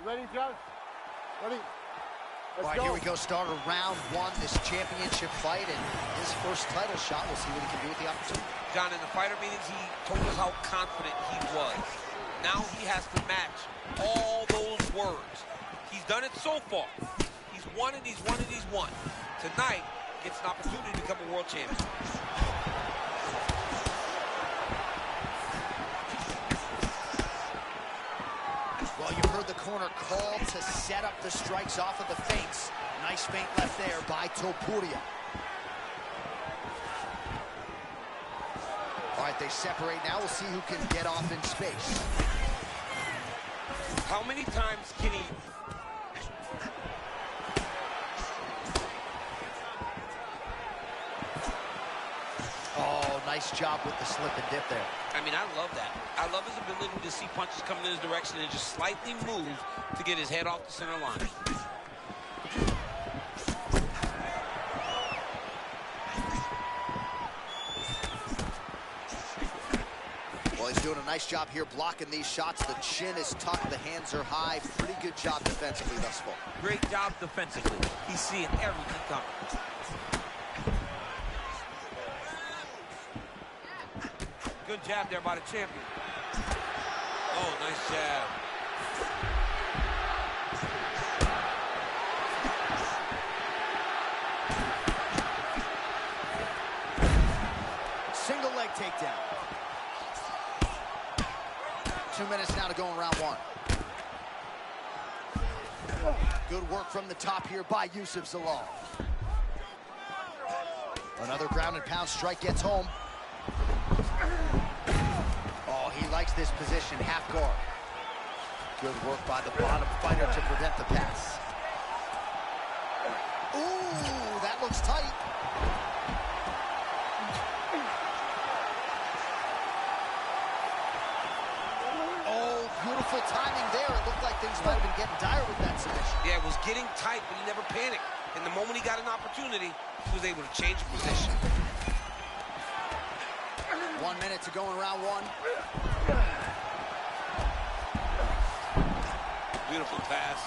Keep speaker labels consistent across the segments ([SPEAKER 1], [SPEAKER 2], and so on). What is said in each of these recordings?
[SPEAKER 1] Ready, Josh? Ready?
[SPEAKER 2] All right, here we go. Start of round one, this championship fight, and his first title shot. We'll see what he can do with the opportunity.
[SPEAKER 3] John, in the fighter meetings, he told us how confident he was. Now he has to match all those words. He's done it so far. He's won and he's won and he's won. Tonight, gets an opportunity to become a world champion.
[SPEAKER 2] Well, you heard the corner call to set up the strikes off of the feints. Nice feint left there by Topuria. All right, they separate now. We'll see who can get off in space.
[SPEAKER 3] How many times can he...
[SPEAKER 2] Oh, nice job with the slip and dip there.
[SPEAKER 3] I mean, I love that. I love his ability to see punches coming in his direction and just slightly move to get his head off the center line.
[SPEAKER 2] Well, he's doing a nice job here blocking these shots. The chin is tucked, the hands are high. Pretty good job defensively thus far.
[SPEAKER 3] Great job defensively. He's seeing everything coming. Good jab there by the champion. Oh, nice jab.
[SPEAKER 2] Single leg takedown. 2 minutes now to go in round one. Good work from the top here by Yusuf Zalal. Another ground and pound strike gets home. Oh, he likes this position, half guard. Good work by the bottom fighter to prevent the pass. Ooh, that looks tight. Oh, beautiful timing there. It looked like things might have been getting dire with that submission.
[SPEAKER 3] Yeah, it was getting tight, but he never panicked. And the moment he got an opportunity, he was able to change position.
[SPEAKER 2] 1 minute to go in round one.
[SPEAKER 3] Beautiful pass.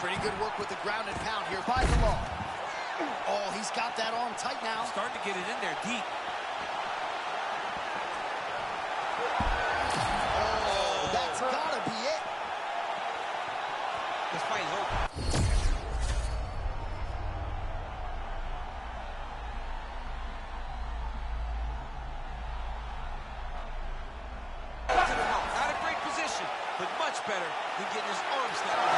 [SPEAKER 2] Pretty good work with the ground and pound here by Zalal. Oh, he's got that arm tight now.
[SPEAKER 3] Starting to get it in there deep.
[SPEAKER 2] Oh, that's gotta be it.
[SPEAKER 3] This fight is over. Not a great position, but much better than getting his arm snapped.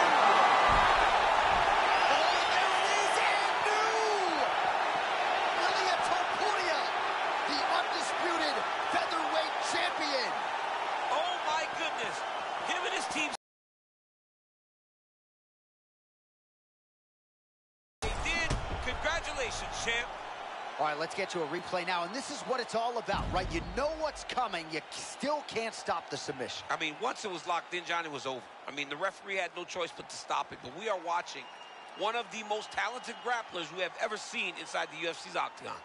[SPEAKER 3] Him and his team. They did. Congratulations, champ.
[SPEAKER 2] All right, let's get to a replay now, and this is what it's all about, right? You know what's coming. You still can't stop the submission.
[SPEAKER 3] I mean, once it was locked in, John, it was over. I mean, the referee had no choice but to stop it, but we are watching one of the most talented grapplers we have ever seen inside the UFC's octagon.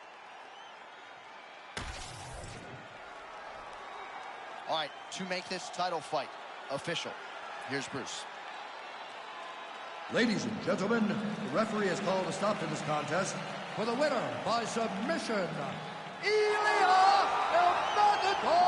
[SPEAKER 2] All right, to make this title fight official, here's Bruce.
[SPEAKER 4] Ladies and gentlemen, the referee has called a stop to this contest for the winner by submission, Ilya Elmatador Topuria!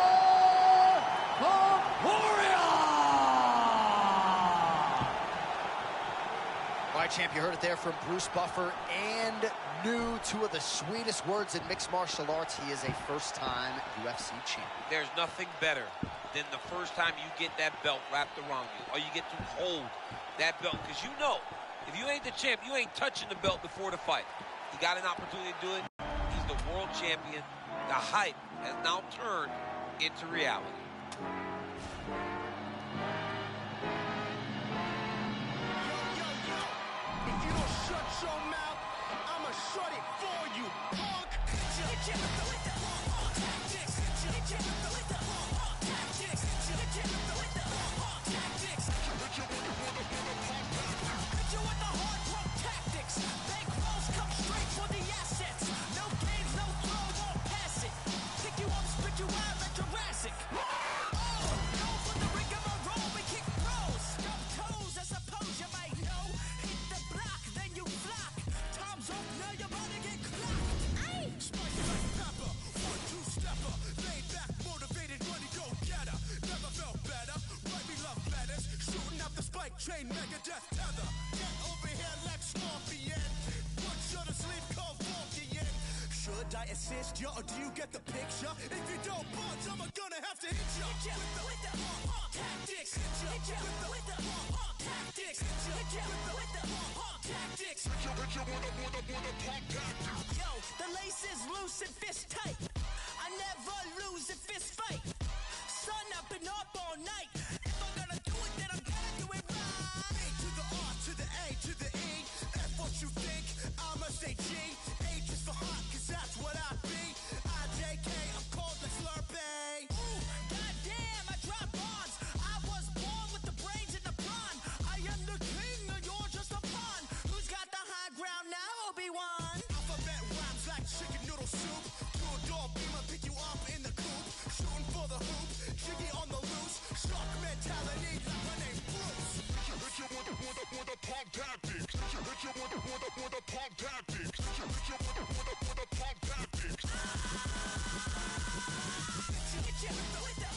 [SPEAKER 2] All right, champ, you heard it there from Bruce Buffer, and new, two of the sweetest words in mixed martial arts. He is a first-time UFC champion.
[SPEAKER 3] There's nothing better than the first time you get that belt wrapped around you, or you get to hold that belt, because you know, if you ain't the champ, you ain't touching the belt before the fight. He got an opportunity to do it. He's the world champion. The hype has now turned into reality.
[SPEAKER 5] If you don't shut your mouth, I'ma shut it for you, punk. chain, Megadeth tether. Get over here like Scorpion. Put you to sleep, call Vulcan. Should I assist you or do you get the picture? If you don't budge, I'm gonna have to hit you. Hit you with the tactics. Hit you with the tactics. Hit you with the tactics. Hit you with the tactics. Yo, the lace is loose and fist tight. I never lose a fist fight. Son, I've been up all night. If I'm gonna do it, then I'm gonna do it right. A to the R to the A to the E. F what you think, I'ma say G. H is for hot, cause that's what I be. IJK, I'm cold like Slurpee. Ooh, goddamn, I drop bombs. I was born with the brains in the pond. I am the king, and you're just a pawn. Who's got the high ground now, Obi-Wan? Alphabet rhymes like chicken noodle soup. Two-door beamer, pick you up in the coop. Shooting for the hoop, jiggy on the loose. Shark mentality like my name's Bruce. Hit you with the pump tactics. Hit you with the pump tactics. Hit you with the pump tactics. Hit you with the tactics. Hit you with the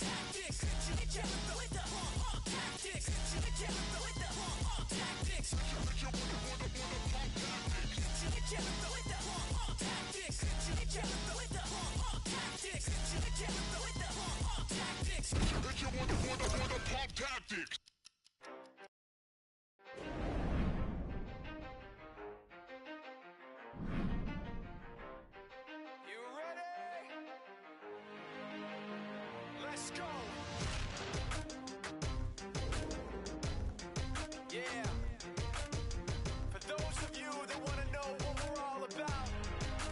[SPEAKER 5] tactics. Hit you with the tactics. Hit you with the pump tactics. Hit you with the tactics. Hit you with the tactics. Hit you with the tactics. Hit you with the pump tactics. You ready? Let's go. Yeah. For those of you that want to know what we're all about,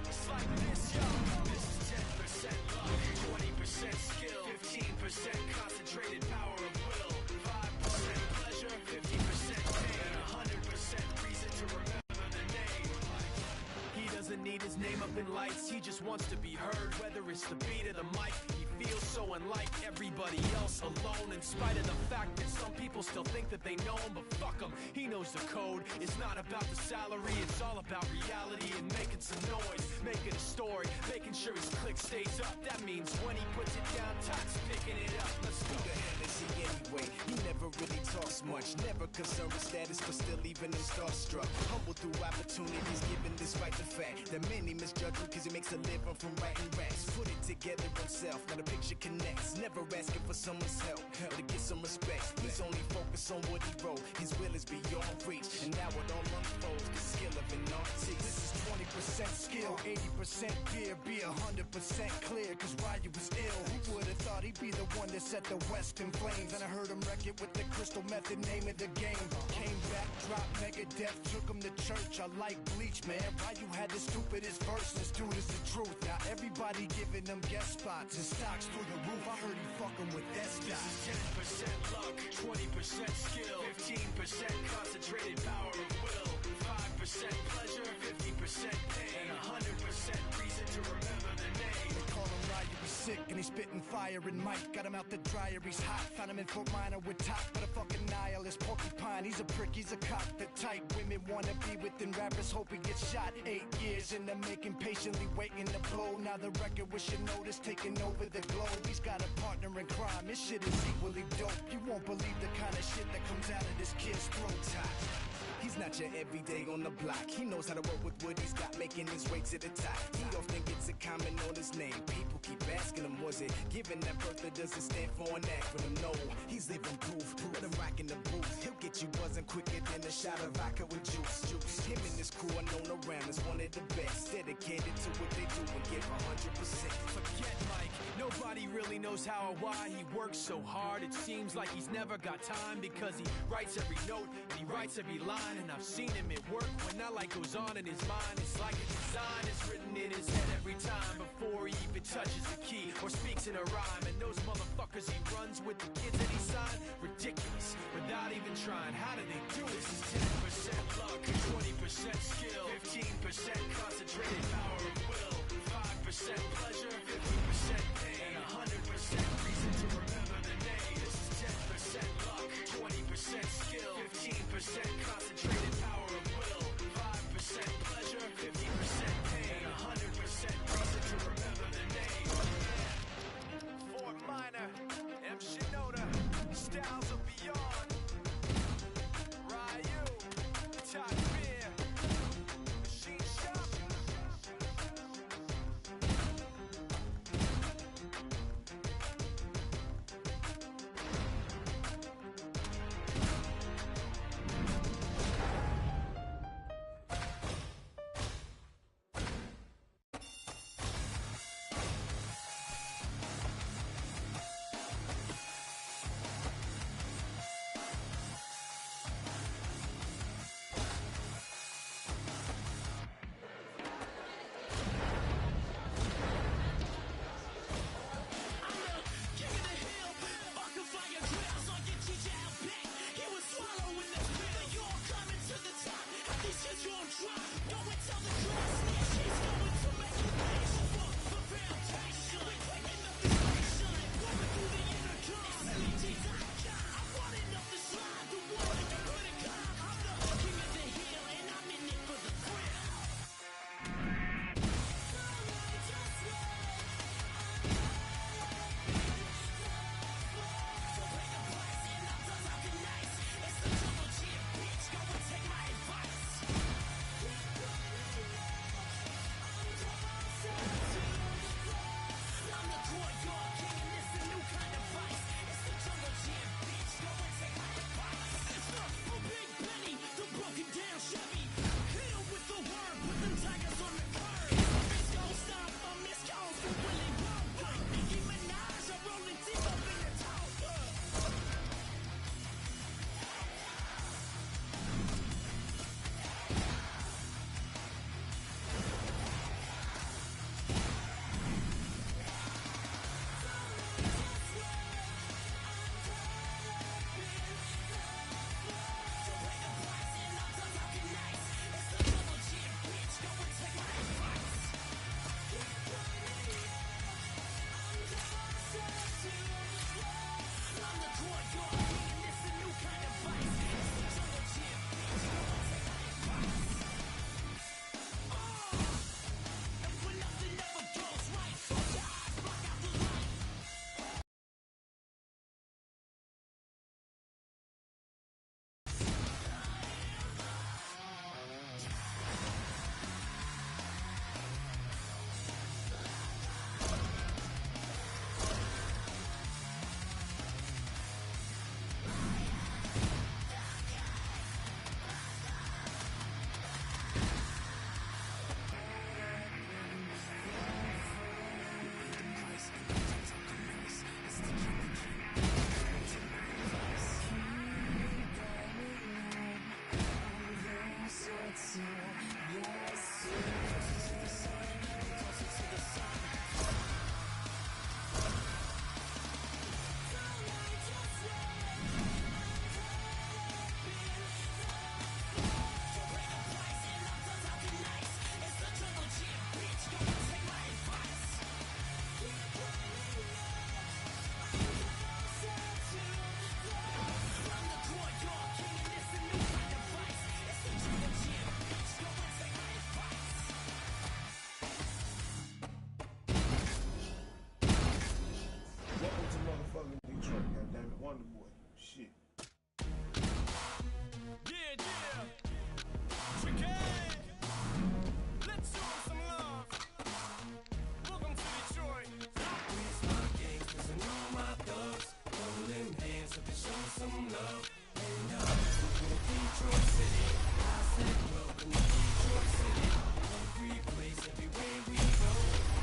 [SPEAKER 5] it's like this, yo. This is 10% luck, 20% skill, 15% concentrated power of will, 5% pleasure, 50% pain, and 100% reason to remember the name. He doesn't need his name up in lights, he just wants to be heard, whether it's the beat or the mic. He feels so unlike everybody else, alone, in spite of the fact that some people still think that they know him, but fuck him, he knows the code. It's not about the salary, it's all about reality and making some noise, making a story, making sure his click stays up. That means when he puts it down, Todd's picking it up. Let's go. Who the hell is he anyway? He never really talks much, never concerned with status, but still even him starstruck. Humble through opportunities, given despite the fact that many misjudge him because he makes a living from writing raps. Put it together himself, now the picture connects. Never asking for someone's help or to get some respect. He's only focused on what he wrote. His will is beyond reach, and now it all unfolds. The skill of an artist. This is 20% skill, 80% fear. Be 100% clear, cause Ryu was ill. Who would have thought he'd be the one that set the West in flames? And I heard him wreck it with the crystal method, name of the game. Came back, dropped Megadeth, took him to church. I like Bleach, man. Ryu had the stupidest verse. This dude is the truth. Now everybody giving them guest spots and stocks through the roof. I heard he fucking with that stock. This is 10% luck, 20% skill, 15% concentrated power of will, 5% pleasure, 50% pain, and 100% reason to remember the name. They call him Ryu, he's sick and he's spitting fire and Mike got him out the dryer, he's hot. Found him in Fort Minor with top, but a fucking nihilist porcupine. He's a prick, he's a cop. The type women wanna be within, rappers hope he gets shot. 8 years in the making, patiently waiting to blow. Now the record with your notice taking over the globe. He's got a partner in crime, this shit is equally dope. You won't believe the kind of shit that comes out of this kid's throat. He's not your everyday on the block. He knows how to work with what he's got, making his way to the top. He often gets a comment on his name. People keep asking him, was it given that birth that doesn't stand for an acronym? No, he's living proof. Let him rock in the booth. He'll get you buzzing quicker than a shot of vodka with juice. Him and his crew are known around as one of the best. Dedicated to what they do and give 100%. Forget Mike. Nobody really knows how or why he works so hard. It seems like he's never got time because he writes every note and he writes every line. And I've seen him at work when that light goes on in his mind. It's like a design is written in his head every time before he even touches the key or speaks in a rhyme. And those motherfuckers he runs with, the kids that he signed, ridiculous, without even trying. How do they do it? This is 10% luck, 20% skill, 15% concentrated power of will, 5% pleasure, 50% pain, and 100% reason to remember the name. This is 10% luck, 20% skill, 15% concentrated power of will, 5% pleasure, 50% pain, and 100% reason to remember the name. Fort Minor, M. Shinoda, Styles of Beyond.
[SPEAKER 1] shit.
[SPEAKER 5] Yeah, yeah. Tricky. Let's show 'em some love. Welcome to Detroit. Where's my gangsters and all my thugs? Hold them hands up and show some love. And welcome to Detroit City. I said welcome to Detroit City. Every place, everywhere we go.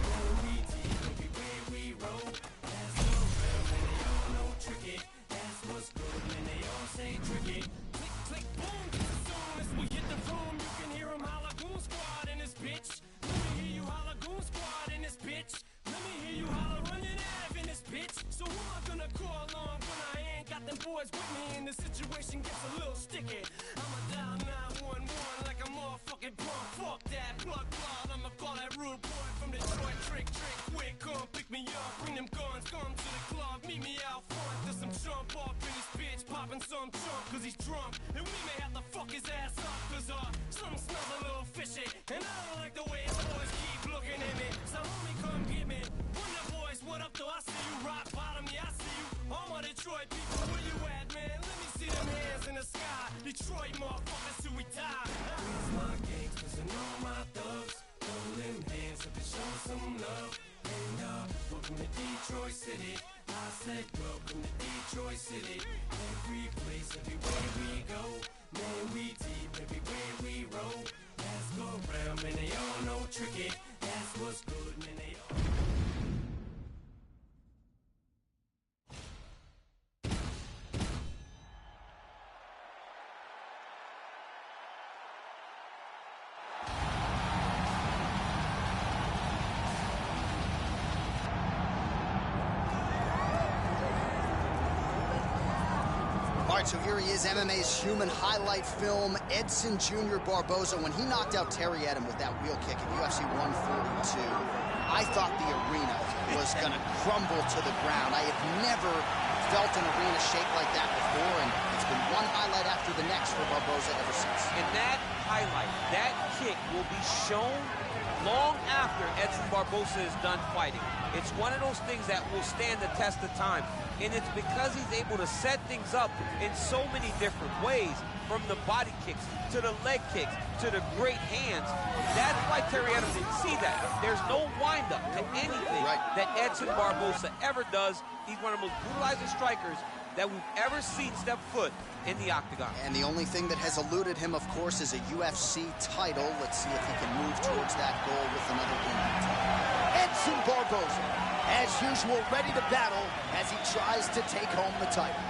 [SPEAKER 5] Roll we deep, everywhere we roll. That's the realm and they all know tricky. That's what's good and they all say tricky. Click, click, boom. As soon as we hit the room, you can hear 'em holla goon squad in this bitch. Let me hear you holla goon squad in this bitch. Let me hear you holla running Ave in this bitch. So who am I gonna call on when I ain't got them boys with me and the situation gets a little sticky? I'ma dial 911 like a motherfucking punk. Fuck that plug plot. I'ma call that rude boy from Detroit. Trick, quick, come pick me up. Bring them guns, come to the club. Meet me out front. There's some jump off in this bitch. Popping some chunk cause he's drunk. And we may have to fuck his ass up cause something smells a little fishy. And I don't like the way his boys keep looking at me. So homie, come get me. Wonder boys, what up though? I see you. Rock bottom, yeah, I see you. All my Detroit people, where you at, man? Let me see them hands in the sky. Detroit motherfuckers till we die. Where's my gangsters and all my thugs? Throw them hands up and show some love. And welcome to Detroit City. I said welcome to Detroit City. Every place, everywhere we go. Man, we deep everywhere we roll. That's go round, man, they all know tricky. That's what's good, man, they all.
[SPEAKER 2] All right, so here he is, MMA's human highlight film, Edson Jr. Barboza. When he knocked out Terry Edom with that wheel kick at UFC 142, I thought the arena was going to crumble to the ground. I have never felt an arena shake like that before, and it's been one highlight after the next for Barboza ever since.
[SPEAKER 3] And that highlight, that kick will be shown long after Edson Barboza is done fighting. It's one of those things that will stand the test of time. And it's because he's able to set things up in so many different ways, from the body kicks to the leg kicks to the great hands. That's why Terry Edom didn't see that. There's no windup to anything that Edson Barboza ever does. He's one of the most brutalizing strikers that we've ever seen step foot in the octagon.
[SPEAKER 2] And the only thing that has eluded him, of course, is a UFC title. Let's see if he can move towards that goal with another win. Edson Barboza, as usual, ready to battle as he tries to take home the title.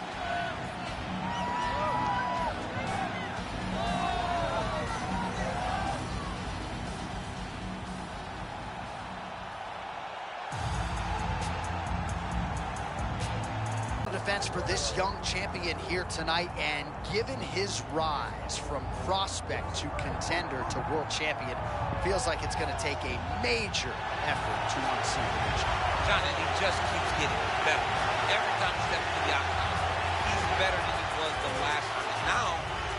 [SPEAKER 2] Defense for this young champion here tonight, and given his rise from prospect to contender to world champion, feels like it's going to take a major effort to unseat the legend.
[SPEAKER 3] John, and he just keeps getting better. Every time he steps into the octagon, he's better than he was the last time. And now,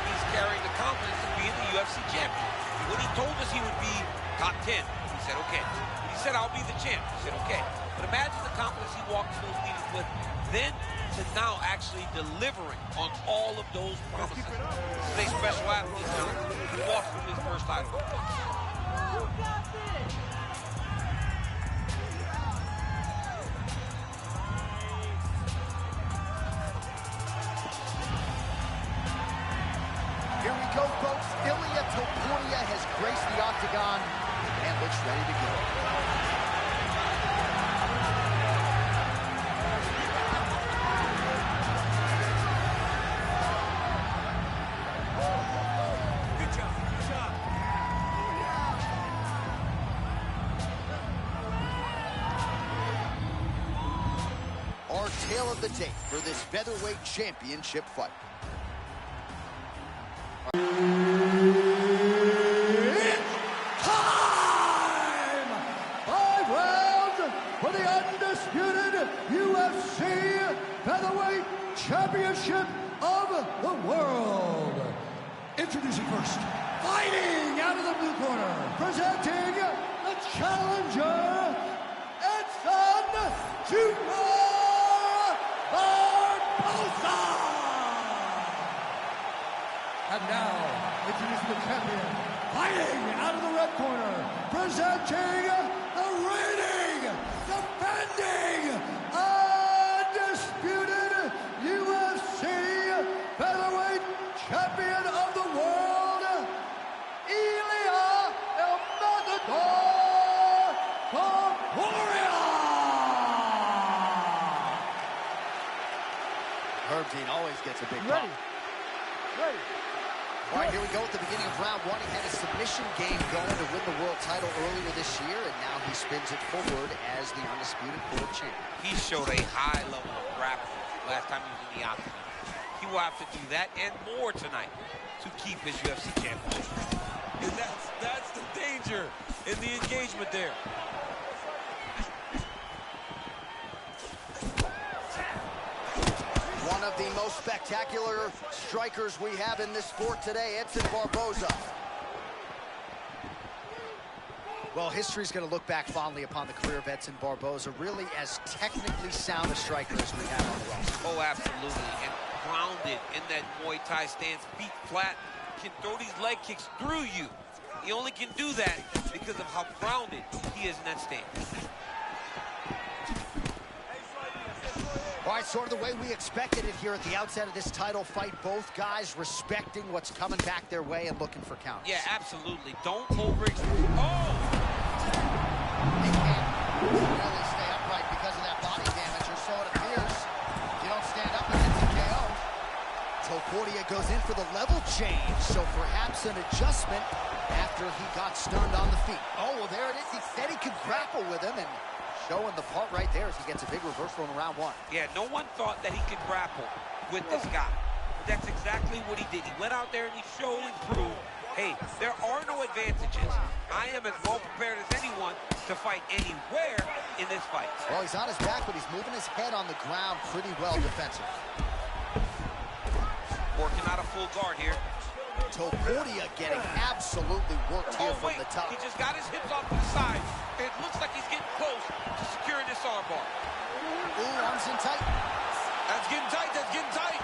[SPEAKER 3] he's carrying the confidence of being the UFC champion. When he told us he would be top 10, we said, okay. When he said, I'll be the champ, we said, okay. But imagine the confidence he walked to those meetings with then to now actually delivering on all of those promises. This is a special athlete now. He walks through his first title.
[SPEAKER 2] Here we go, folks. Ilia Topuria has graced the octagon and looks ready to go. Our tale of the tape for this featherweight championship fight.
[SPEAKER 4] Time! 5 rounds for the undisputed UFC Featherweight Championship of the World. Introducing first, fighting out of the blue corner, presenting the challenger, Edson Jr. Barboza. And now, introducing the champion, fighting out of the red corner, presenting the reigning, defending, undisputed UFC featherweight champion of the world, Ilya El Matador Topuria!
[SPEAKER 2] Herb Dean always gets a big
[SPEAKER 1] Ready.
[SPEAKER 2] pop.
[SPEAKER 1] Ready.
[SPEAKER 2] All right, here we go at the beginning of round one. He had a submission game going to win the world title earlier this year, and now he spins it forward as the undisputed world champ.
[SPEAKER 3] He showed a high level of grappling last time he was in the octagon. He will have to do that and more tonight to keep his UFC championship. And that's the danger in the engagement there.
[SPEAKER 2] One of the most spectacular strikers we have in this sport today, Edson Barboza. Well, history's going to look back fondly upon the career of Edson Barboza, really as technically sound a striker as we have on the roster.
[SPEAKER 3] Oh, absolutely. And grounded in that Muay Thai stance, feet flat, can throw these leg kicks through you. He only can do that because of how grounded he is in that stance.
[SPEAKER 2] All right, sort of the way we expected it here at the outset of this title fight. Both guys respecting what's coming back their way and looking for counters.
[SPEAKER 3] Yeah, absolutely. Don't overextend. Oh!
[SPEAKER 2] They can't really stay upright because of that body damage, or so it appears. If you don't stand up, it's a KO. Topuria goes in for the level change, so perhaps an adjustment after he got stunned on the feet. Oh, well, there it is. He said he could grapple with him, and showing the part right there as he gets a big reversal in round one.
[SPEAKER 3] Yeah, no one thought that he could grapple with this guy. But that's exactly what he did. He went out there and he showed and proved, hey, there are no advantages. I am as well prepared as anyone to fight anywhere in this fight.
[SPEAKER 2] Well, he's on his back, but he's moving his head on the ground pretty well defensive.
[SPEAKER 3] Working out a full guard here.
[SPEAKER 2] Topuria getting absolutely worked here from the top.
[SPEAKER 3] He just got his hips off to the side. It looks like he's getting close to securing this armbar.
[SPEAKER 2] Ooh, arms in tight.
[SPEAKER 3] That's getting tight, that's getting tight.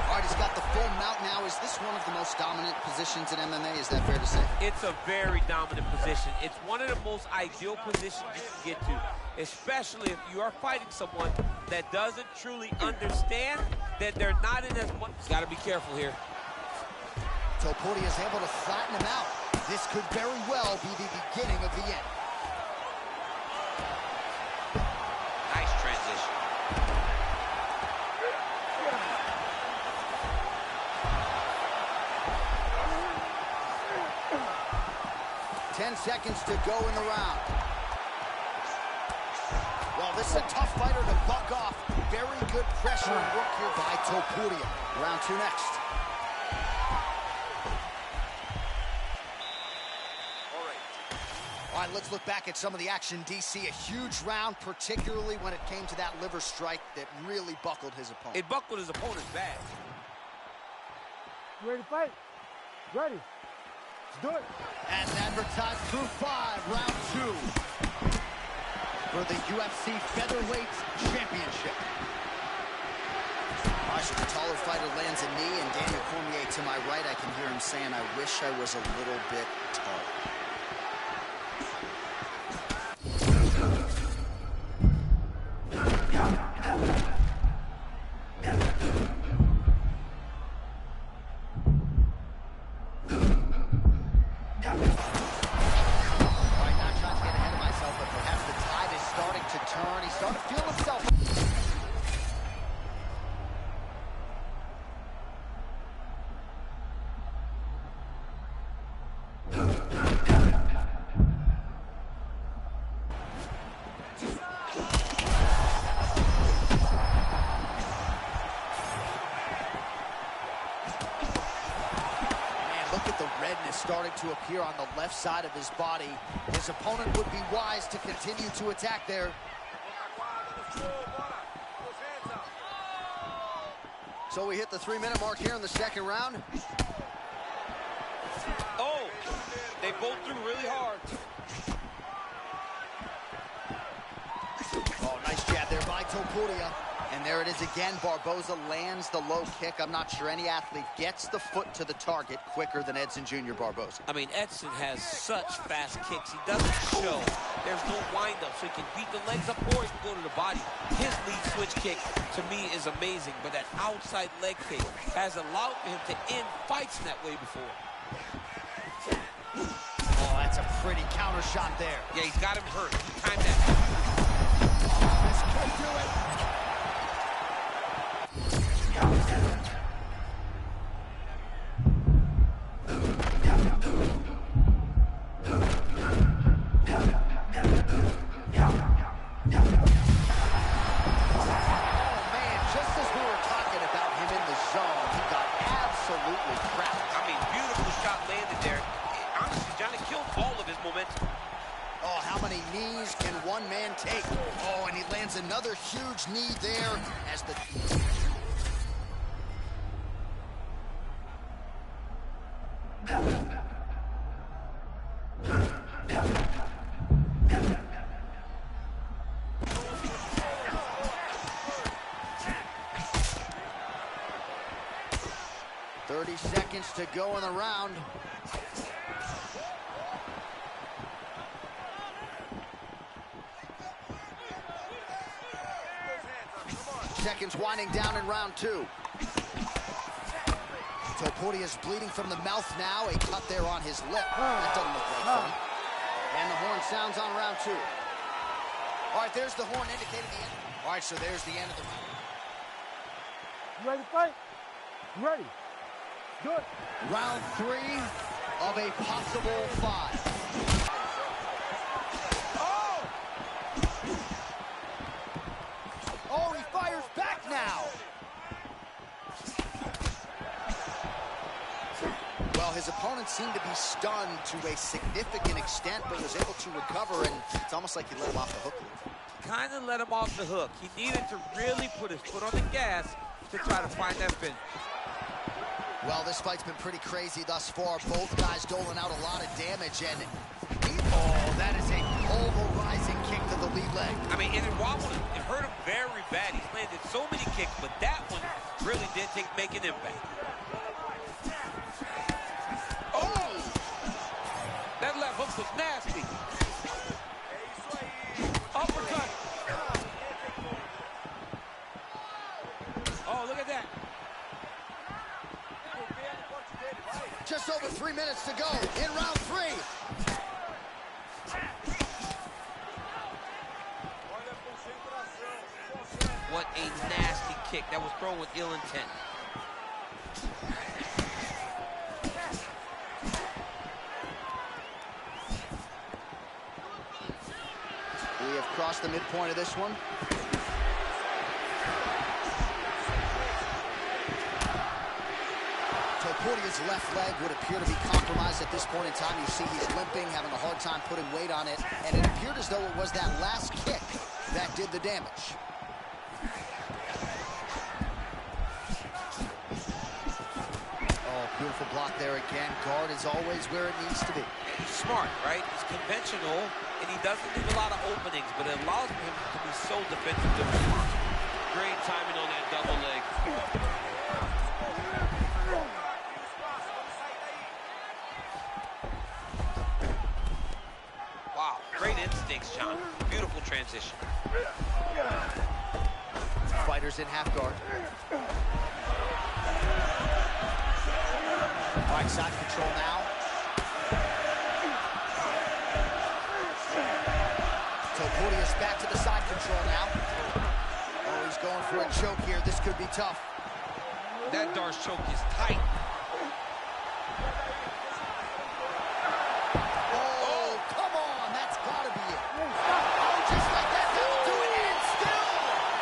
[SPEAKER 2] All right, he's got the full mount now. Is this one of the most dominant positions in MMA? Is that fair to say?
[SPEAKER 3] It's a very dominant position. It's one of the most ideal positions you can get to, especially if you are fighting someone that doesn't truly understand that they're not in as much. Got to be careful here.
[SPEAKER 2] Topuria is able to flatten him out. This could very well be the beginning of the end.
[SPEAKER 3] Nice transition.
[SPEAKER 2] 10 seconds to go in the round. Well, this is a tough fighter to buck off. Very good pressure and work here by Topuria. Round two next. All right, let's look back at some of the action, DC. A huge round, particularly when it came to that liver strike that really buckled his opponent.
[SPEAKER 3] It buckled his opponent's bad.
[SPEAKER 1] You ready to fight? Ready. Let's do it.
[SPEAKER 2] As advertised through 5, round 2 for the UFC Featherweight Championship. All right, so the taller fighter lands a knee, and Daniel Cormier to my right, I can hear him saying, I wish I was a little bit taller. Starting to appear on the left side of his body. His opponent would be wise to continue to attack there. So we hit the 3-minute mark here in the second round.
[SPEAKER 3] Oh, they both threw really hard.
[SPEAKER 2] Topuria. And there it is again. Barboza lands the low kick. I'm not sure any athlete gets the foot to the target quicker than Edson Jr. Barboza.
[SPEAKER 3] I mean, Edson has such fast kicks. He doesn't show. There's no wind-up, so he can beat the legs up or he can go to the body. His lead switch kick, to me, is amazing. But that outside leg kick has allowed for him to end fights in that way before.
[SPEAKER 2] Oh, that's a pretty counter shot there.
[SPEAKER 3] Yeah, he's got him hurt. Time that.
[SPEAKER 2] This could do it. 30 seconds to go in the round. Seconds winding down in round two. Topuria is bleeding from the mouth now. A cut there on his lip. That doesn't look like fun. And the horn sounds on round two. All right, there's the horn indicating the end. All right, so there's the end of the round.
[SPEAKER 1] You ready to fight? You ready? Good.
[SPEAKER 2] Round three of a possible five. Oh! Oh, he fires back now. Well, his opponent seemed to be stunned to a significant extent, but was able to recover, and it's almost like he let him off the hook.
[SPEAKER 3] Kind of let him off the hook. He needed to really put his foot on the gas to try to find that finish.
[SPEAKER 2] Well, this fight's been pretty crazy thus far. Both guys doling out a lot of damage, and oh, that is a pulverizing kick to the lead leg.
[SPEAKER 3] I mean, and it wobbled him. It hurt him very bad. He's landed so many kicks, but that one really did make an impact. Oh! That left hook was nasty. Uppercut. Oh, look at that.
[SPEAKER 2] Just over 3 minutes to go in round three.
[SPEAKER 3] What a nasty kick. That was thrown with ill intent.
[SPEAKER 2] We have crossed the midpoint of this one. Topuria's left leg would appear to be compromised at this point in time. You see he's limping, having a hard time putting weight on it, and it appeared as though it was that last kick that did the damage. Oh, beautiful block there again. Guard is always where it needs to be.
[SPEAKER 3] He's smart, right? He's conventional, and he doesn't leave a lot of openings, but it allows him to be so defensively responsible. Great timing on that double leg. Wow, great instincts, John. Beautiful transition.
[SPEAKER 2] Fighters in half guard. All right, side control now. Topuria's back to the side control now. Oh, he's going for a choke here. This could be tough.
[SPEAKER 3] That Darce choke is tight.
[SPEAKER 2] Oh, come on. That's got to be it. Oh, just like that, that'll do it. And still,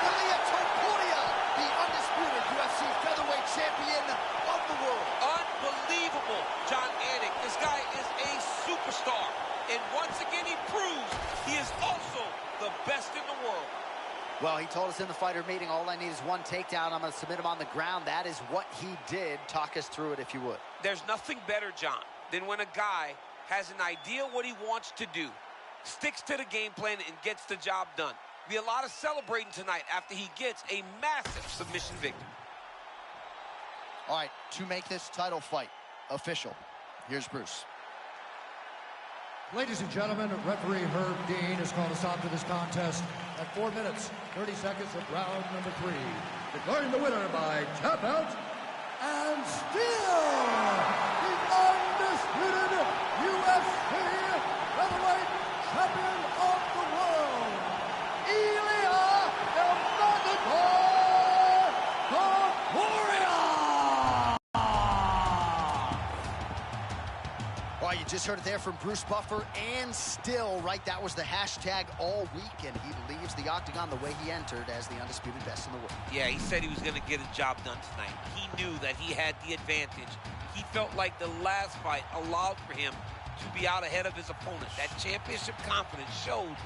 [SPEAKER 2] Ilia Topuria, the undisputed UFC featherweight champion of the world.
[SPEAKER 3] Unbelievable, John Anik. This guy is a superstar. And once again, he proves he is also the best in the world.
[SPEAKER 2] Well, he told us in the fighter meeting, all I need is one takedown. I'm going to submit him on the ground. That is what he did. Talk us through it, if you would.
[SPEAKER 3] There's nothing better, John, than when a guy has an idea what he wants to do, sticks to the game plan, and gets the job done. Be a lot of celebrating tonight after he gets a massive submission victory.
[SPEAKER 2] All right, to make this title fight official, here's Bruce.
[SPEAKER 4] Ladies and gentlemen, referee Herb Dean has called a stop to this contest at 4 minutes, 30 seconds of round number 3. Declaring the winner by tap out, and still the undisputed UFC featherweight champion of the world, Ilya El Matador Topuria!
[SPEAKER 2] Well, you just heard it there from Bruce Buffer, and still, right? That was the hashtag all week, and he leaves the octagon the way he entered as the undisputed best in the world.
[SPEAKER 3] Yeah, he said he was going to get a job done tonight. He knew that he had the advantage. He felt like the last fight allowed for him to be out ahead of his opponent. That championship confidence showed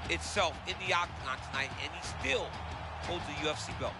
[SPEAKER 3] itself in the octagon tonight, and he still holds the UFC belt.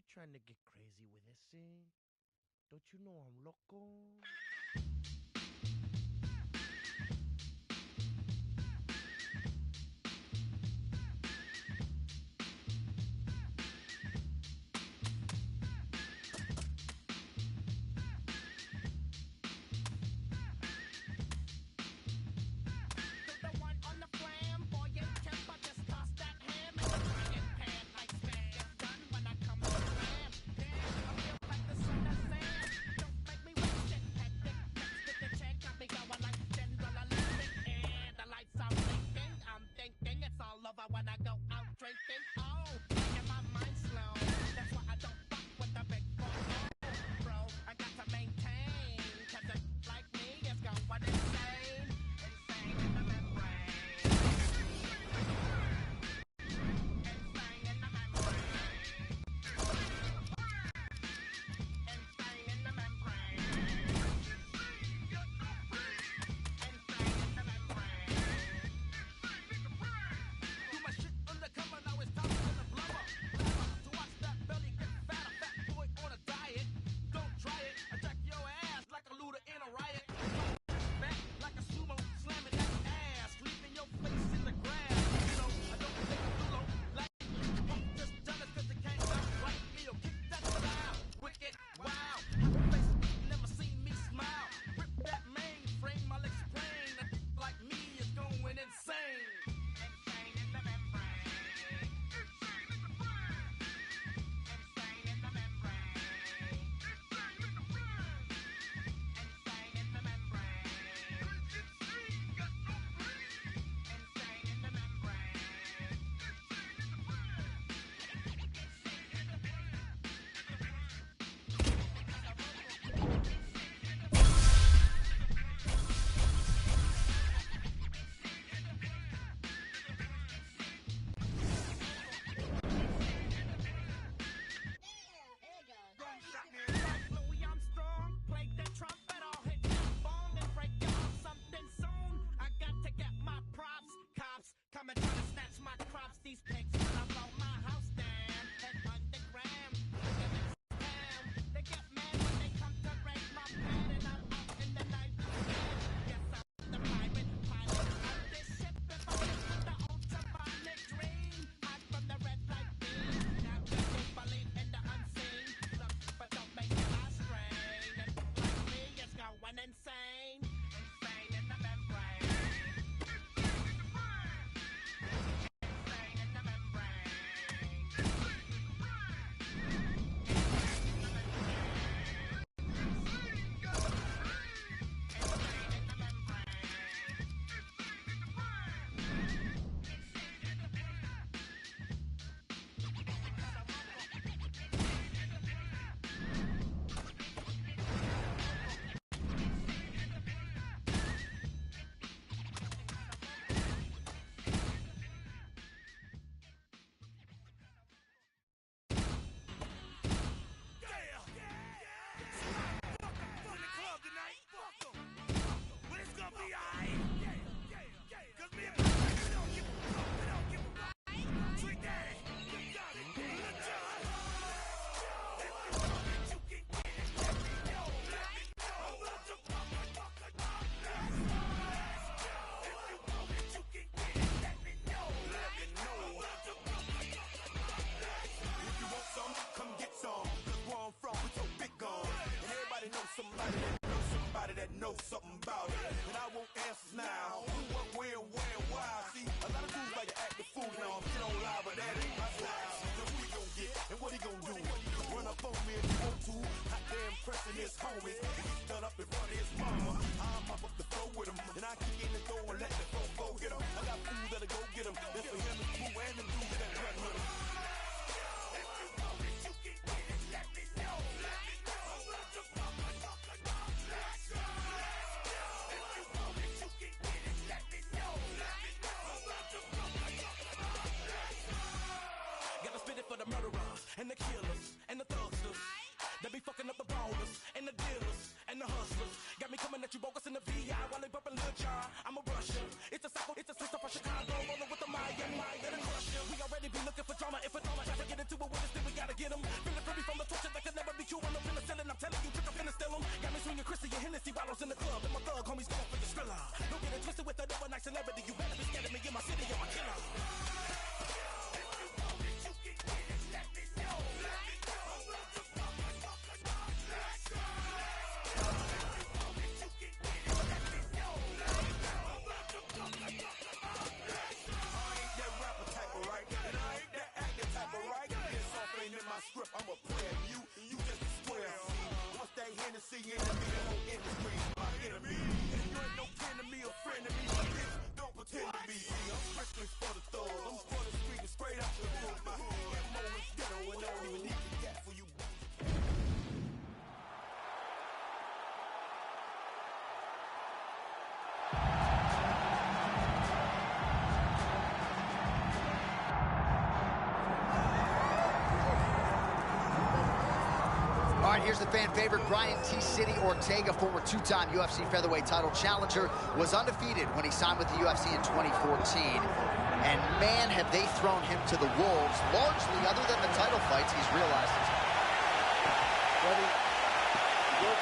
[SPEAKER 1] you trying to get crazy with ese? Don't you know I'm loco?
[SPEAKER 5] Something about it, and I won't answer now. Who, what, where, why? See, a lot of dudes like to act the fool now. I'm shit on live, but that ain't my style. So who he gon' get, and what he gon' do? Run up on me if you want to. Hot damn pressing his homies. He's done up in front of his mama. I'm up the floor with him, and I kick in the door and let the floor go get him. I got fools that'll go get him. That's for him, it's cool, and them dudes that run with him. If you know that you can get it, let me know. Let me know.
[SPEAKER 6] For the murderers and the killers and the thugsters that be fucking up the ballers and the dealers and the hustlers. Got me coming at you bogus in the VI while they bumping Lil Jon. I'm a Russia. It's a cycle, it's a system from Chicago, rolling with the Maya and the Crusher. We already be looking for drama. If a drama try to get into it with us, then we gotta get them. Feel it from
[SPEAKER 5] my script, I'm a player. You just a square. Once they Hennessy in the middle of industry, my enemy. And you ain't no kin to me or friend to me, so bitch, don't pretend to be. I'm strictly for the thug. I'm for the street and straight out the hood. My MO is ghetto and I don't even need to get for you.
[SPEAKER 2] All right, here's the fan favorite, Brian T-City Ortega, former two-time UFC featherweight title challenger, was undefeated when he signed with the UFC in 2014. And man, have they thrown him to the wolves. Largely, other than the title fights, he's realized it.
[SPEAKER 1] Ready? Good.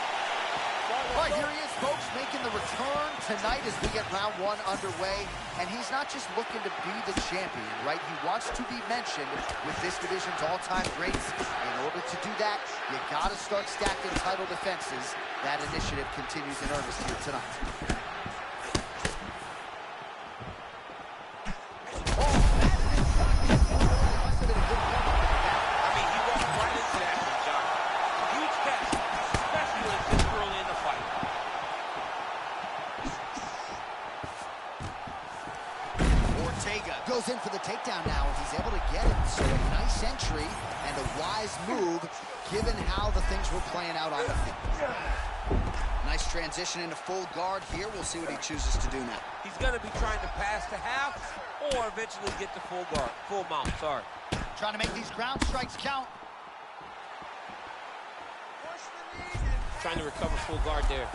[SPEAKER 2] All right, here he is, folks, making the return tonight as we get round one underway. And he's not just looking to be the champion, right? He wants to be mentioned with this division's all-time greats. In order to do that, you gotta start stacking title defenses. That initiative continues in earnest here tonight. Goes in for the takedown now, and he's able to get it. So a nice entry and a wise move, given how the things were playing out on the field. Nice transition into full guard here. We'll see what he chooses to do now.
[SPEAKER 3] He's going to be trying to pass to half or eventually get to full guard, full mount, sorry.
[SPEAKER 2] Trying to make these ground strikes count.
[SPEAKER 3] Trying to recover full guard there.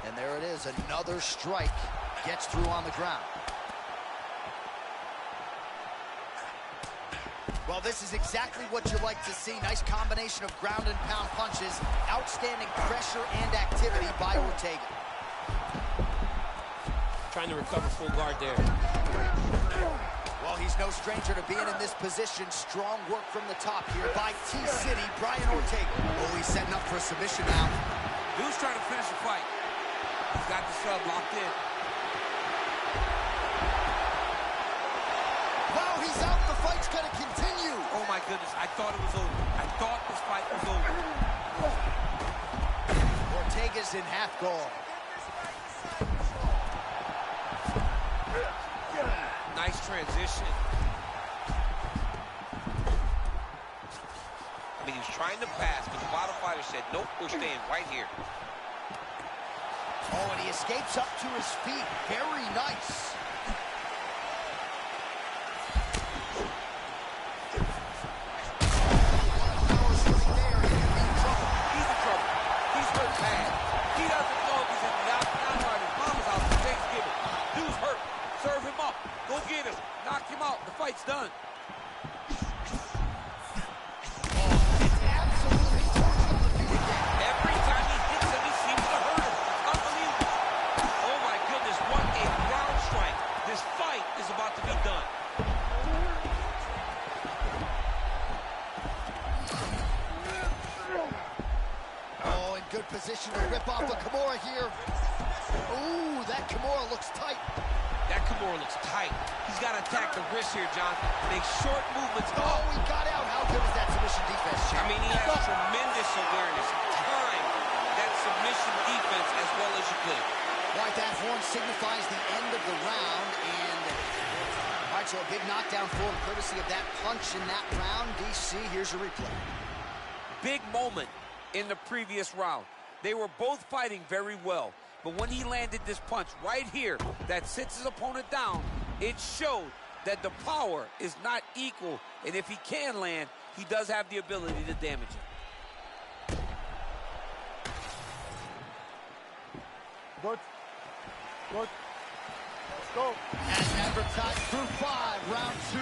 [SPEAKER 2] And there it is, another strike. Gets through on the ground. Well, this is exactly what you like to see. Nice combination of ground and pound punches. Outstanding pressure and activity by Ortega.
[SPEAKER 3] Trying to recover full guard there.
[SPEAKER 2] Well, he's no stranger to being in this position. Strong work from the top here by T-City, Brian Ortega. Oh, he's setting up for a submission now.
[SPEAKER 3] Dude's trying to finish the fight. He's got the sub locked in.
[SPEAKER 2] Wow, he's out. The fight's going to continue.
[SPEAKER 3] Oh, my goodness. I thought it was over. I thought this fight was over.
[SPEAKER 2] Ortega's in half guard.
[SPEAKER 3] Nice transition. I mean, he was trying to pass, but the bottom fighter said, nope, we're staying right here.
[SPEAKER 2] Oh, and he escapes up to his feet. Very nice.
[SPEAKER 3] He's in trouble. He's hurt bad. He doesn't know if he's in the out or his mama's house for Thanksgiving. Dude's hurt. Serve him up. Go get him. Knock him out. The fight's done. Every time he hits him, he seems to hurt him. Unbelievable. Oh, my goodness. What a ground strike. This fight is about to be done.
[SPEAKER 2] Oh, in good position to rip off a Kimura here. Ooh, that Kimura looks tight.
[SPEAKER 3] That Kimura looks tight. He's got to attack the wrist here, Jonathan. Make short movements.
[SPEAKER 2] Oh, he got out. How good is that submission defense, Champ?
[SPEAKER 3] I mean, he has tremendous awareness. Time that submission defense as well as you could.
[SPEAKER 2] Right, that horn signifies the end of the round, and all right, so a big knockdown for him, courtesy of that punch in that round. DC, here's your replay.
[SPEAKER 3] Big moment in the previous round. They were both fighting very well, but when he landed this punch right here that sits his opponent down, it showed that the power is not equal, and if he can land, he does have the ability to damage it.
[SPEAKER 1] Good. Good. Let's go.
[SPEAKER 2] As advertised, through 5, round 2.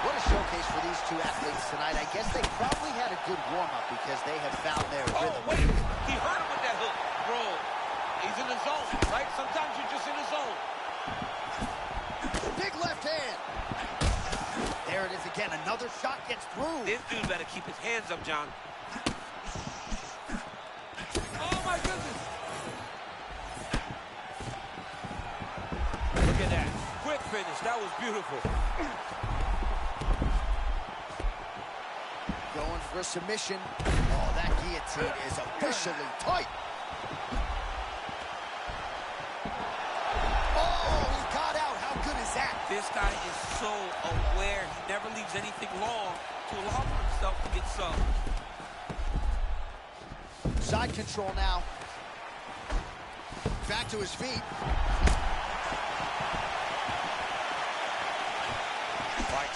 [SPEAKER 2] What a showcase for these two athletes tonight. I guess they probably had a good warm-up because they have found their rhythm.
[SPEAKER 3] Oh, wait. He hurt him with that hook. Bro, he's in the zone, right? Sometimes you're just in the zone.
[SPEAKER 2] Big left hand. Again, another shot gets through.
[SPEAKER 3] This dude better keep his hands up, John. Oh, my goodness. Look at that. Quick finish. That was beautiful.
[SPEAKER 2] Going for a submission. Oh, that guillotine is officially tight. Oh, he got out. How good is that?
[SPEAKER 3] This guy is so aware. He never leaves anything long to allow for himself to get subbed.
[SPEAKER 2] Side control now. Back to his feet.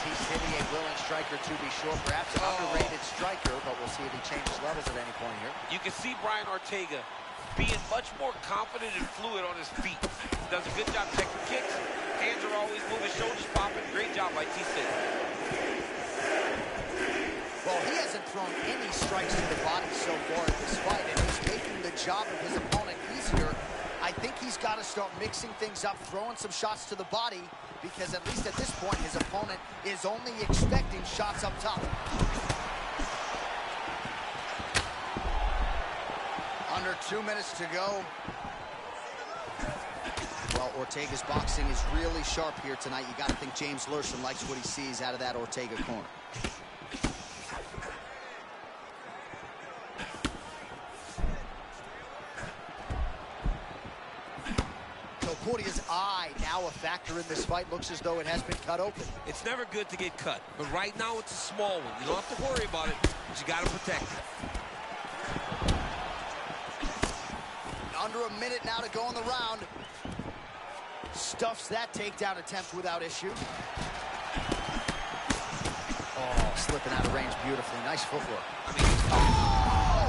[SPEAKER 2] City, a willing striker to be sure, perhaps an underrated striker, but we'll see if he changes levels at any point here.
[SPEAKER 3] You can see Brian Ortega being much more confident and fluid on his feet. Does a good job taking kicks. Hands are always moving, shoulders popping. Great job by T-City.
[SPEAKER 2] Well, he hasn't thrown any strikes to the body so far in this fight, and he's making the job of his opponent easier. I think he's got to start mixing things up, throwing some shots to the body, because at least at this point, his opponent is only expecting shots up top. Under 2 minutes to go. Well, Ortega's boxing is really sharp here tonight. You got to think James Lurson likes what he sees out of that Ortega corner. Portia's eye now a factor in this fight. Looks as though it has been cut open.
[SPEAKER 3] It's never good to get cut, but right now it's a small one. You don't have to worry about it, but you got to protect it.
[SPEAKER 2] Under a minute now to go in the round. Stuffs that takedown attempt without issue. Oh, slipping out of range beautifully. Nice footwork.
[SPEAKER 3] I mean,
[SPEAKER 2] oh,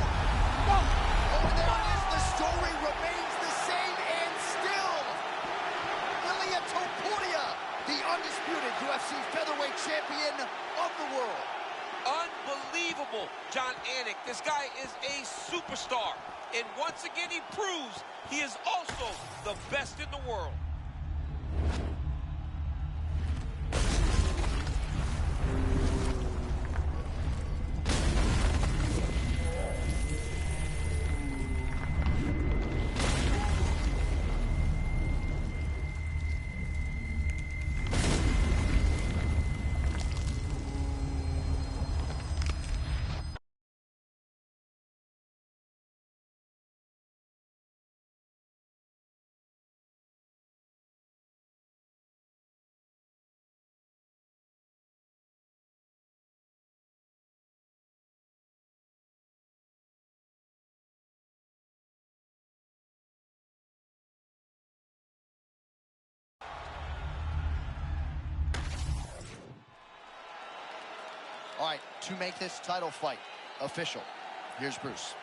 [SPEAKER 2] and there it is. The story remains the same, and still, Portia, the undisputed UFC featherweight champion of the world.
[SPEAKER 3] Unbelievable, John Anik. This guy is a superstar. And once again, he proves he is also the best in the world.
[SPEAKER 2] All right, to make this title fight official, here's Bruce.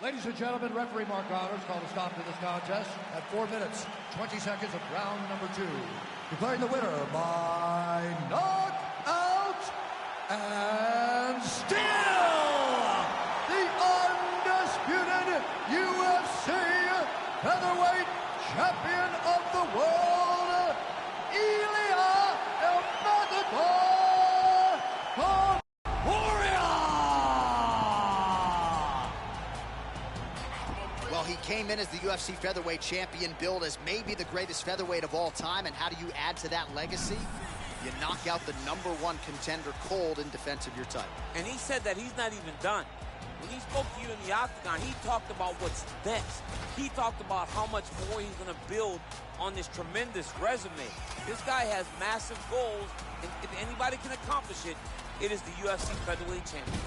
[SPEAKER 4] Ladies and gentlemen, referee Mark Honors called a stop to this contest at 4 minutes, 20 seconds of round number 2. Declaring the winner by knockout and still the undisputed UFC featherweight champion of the world, Ilia El-Matador.
[SPEAKER 2] Well, he came in as the UFC featherweight champion, billed as maybe the greatest featherweight of all time. And how do you add to that legacy? You knock out the #1 contender cold in defense of your title.
[SPEAKER 3] And he said that he's not even done. When he spoke to you in the octagon, he talked about what's next. He talked about how much more he's going to build on this tremendous resume. This guy has massive goals, and if anybody can accomplish it, it is the UFC featherweight champion.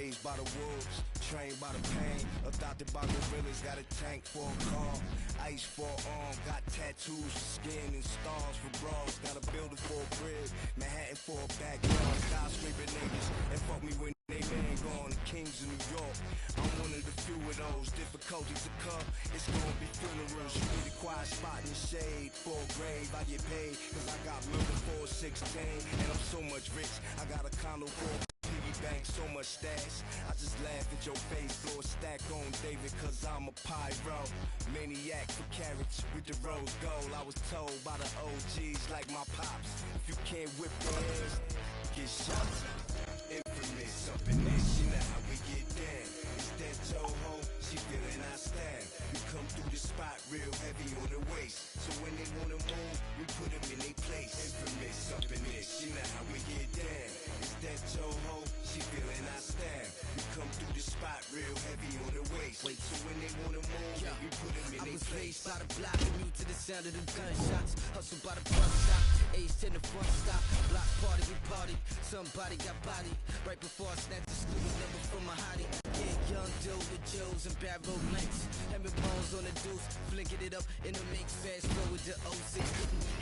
[SPEAKER 7] raised by the wolves, trained by the pain, adopted by gorillas, got a tank for a car, ice for an arm, got tattoos for skin and stars for bras, got a building for a crib, Manhattan for a backyard, skyscraper niggas, and fuck me when they man gone, the kings of New York. I'm one of the few of those, difficulties to come, it's gonna be funerals, you need a quiet spot in the shade, for a grave, I get paid, cause I got murder for a 16, and I'm so much rich, I got a condo for a piggy bank, so much stash, I just laugh at your face, throw a stack on David, cause I'm a pyro, maniac for carrots, with the rose gold, I was told by the OGs like my pops, if you can't whip your ass, get shot, infamous up in this, you know how we get down, it's that Toho, she feeling our style, we come through the spot real heavy on the waist, so when they wanna move, we put them in their place, infamous up in this, you know how we get down, it's that Toho, she feeling our style, we come through the spot real heavy on the waist, so when they wanna move, we put them in their place.
[SPEAKER 6] By the block, immune to the sound of the gunshots. Hustle by the bus stop, age 10 the front stop. Block party, we party. Somebody got body. Right before I snatched the student number from a hottie. Yeah, young dude with Joes and barrel links. Having bones on the deuce, flinking it up in the mix. Fast forward to 06,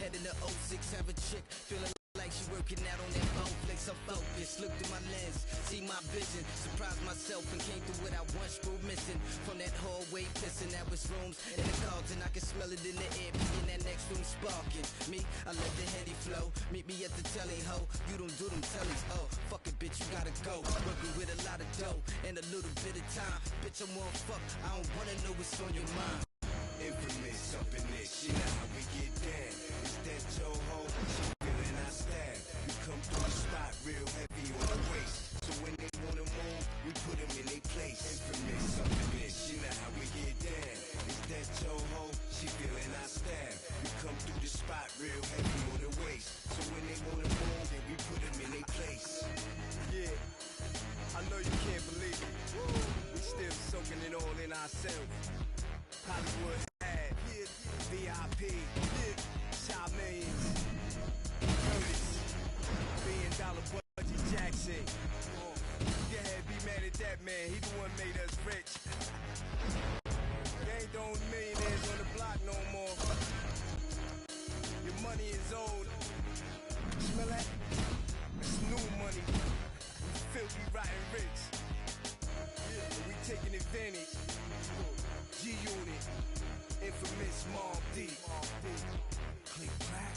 [SPEAKER 6] head in the 06. Have a chick feeling like she working out on that bone flex. I'm focused, look through my lens, see my vision, surprised myself and came through without one screw missing. From that hallway pissing, that was rooms in the Carlton, I can smell it in the air, in that next room sparking. Me, I let the heady flow, meet me at the telly ho, you don't do them tellies, oh, fuck it bitch, you gotta go, working with a lot of dough, and a little bit of time, bitch I want fuck, I don't wanna know what's on your mind.
[SPEAKER 7] Infamous up in this, you know how we get down, it's that Toho, she feeling our style, we come through the spot real heavy on the waist, so when they wanna move, we put them in their place, infamous up in this, you know how we get down, it's that Toho, she feeling our style, we come through the spot real heavy on the waist, so when they wanna move, then we put them in their place. Yeah, I know you can't believe it, we still soaking it all in ourselves. Hollywood ad, VIP, Child Millions, Curtis, $1 billion budget Jackson. Go ahead, be mad at that man, he the one made us rich. They ain't the only millionaires on the block no more. Your money is old. Smell that? It's new money. Filthy, rotten rich. We taking advantage. G-Unit, infamous Mob D. Click clack.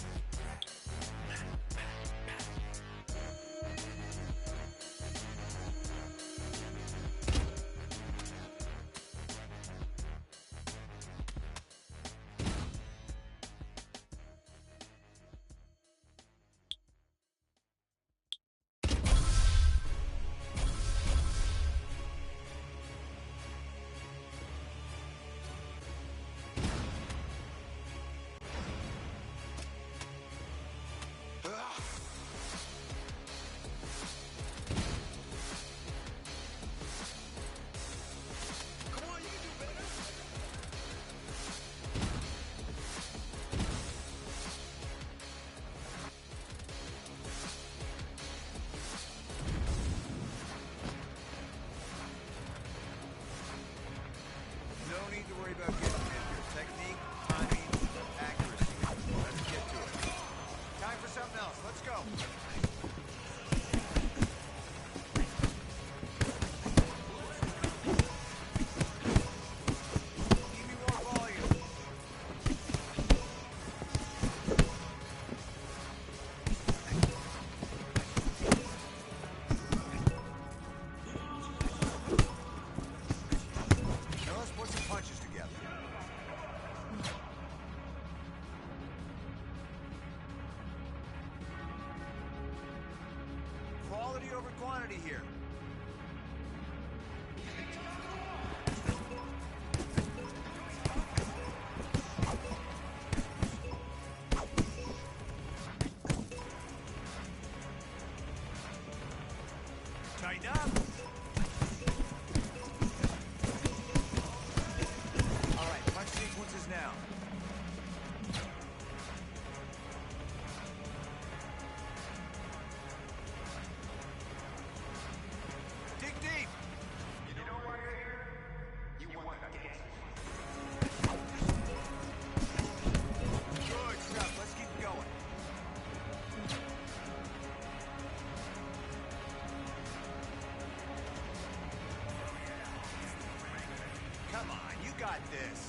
[SPEAKER 7] got this.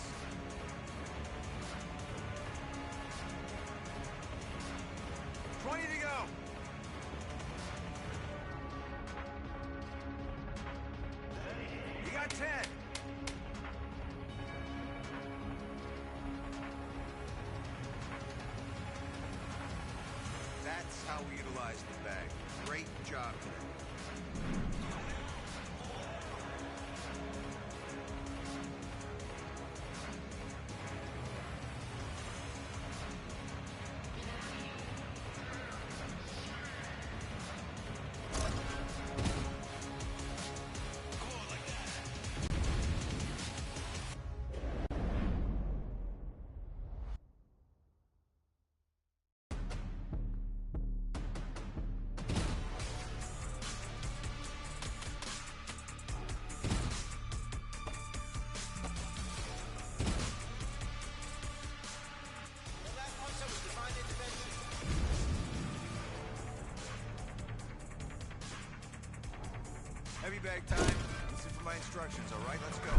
[SPEAKER 7] Twenty to go. You got 10. That's how we utilize the bag. Great job today. Heavy bag time. Listen for my instructions, all right? Let's go.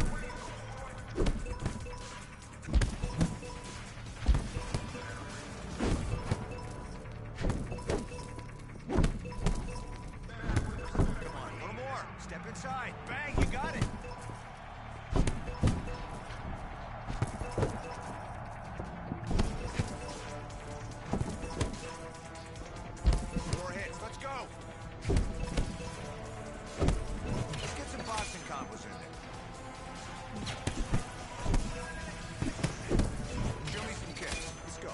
[SPEAKER 7] Come on, a little more. Step inside. Bang, you got it. More hits. Let's go. Let's get some boxing combos in there. Show me some kicks. Let's go.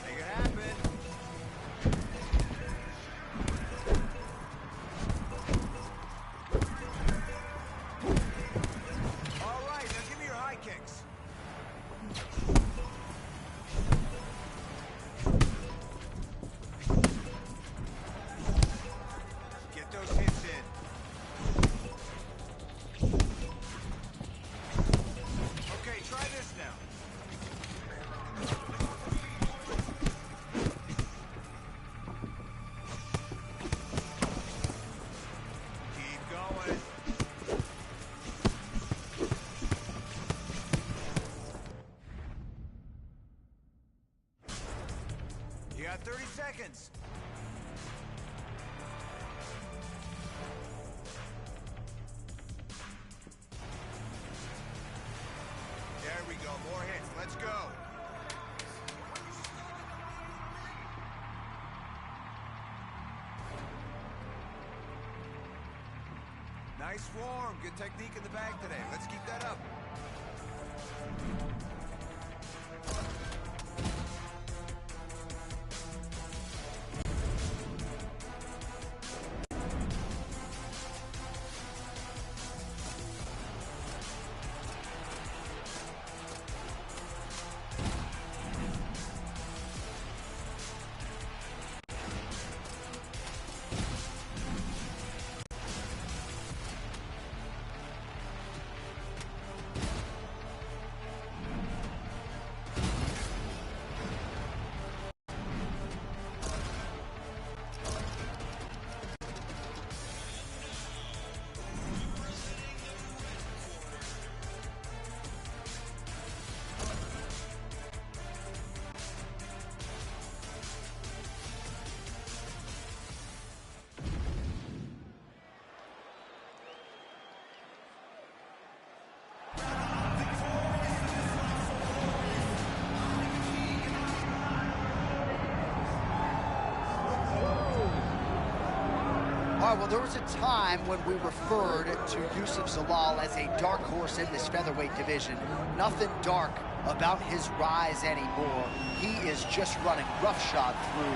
[SPEAKER 7] Make it happen. All right, now give me your high kicks. Get those hits in. Okay, try this now. Keep going. You got 30 seconds. There we go, more hits. Let's go. Nice form. Good technique in the bag today. Let's keep that up.
[SPEAKER 2] All right, well, there was a time when we referred to Yusuf Zalal as a dark horse in this featherweight division. Nothing dark about his rise anymore. He is just running roughshod through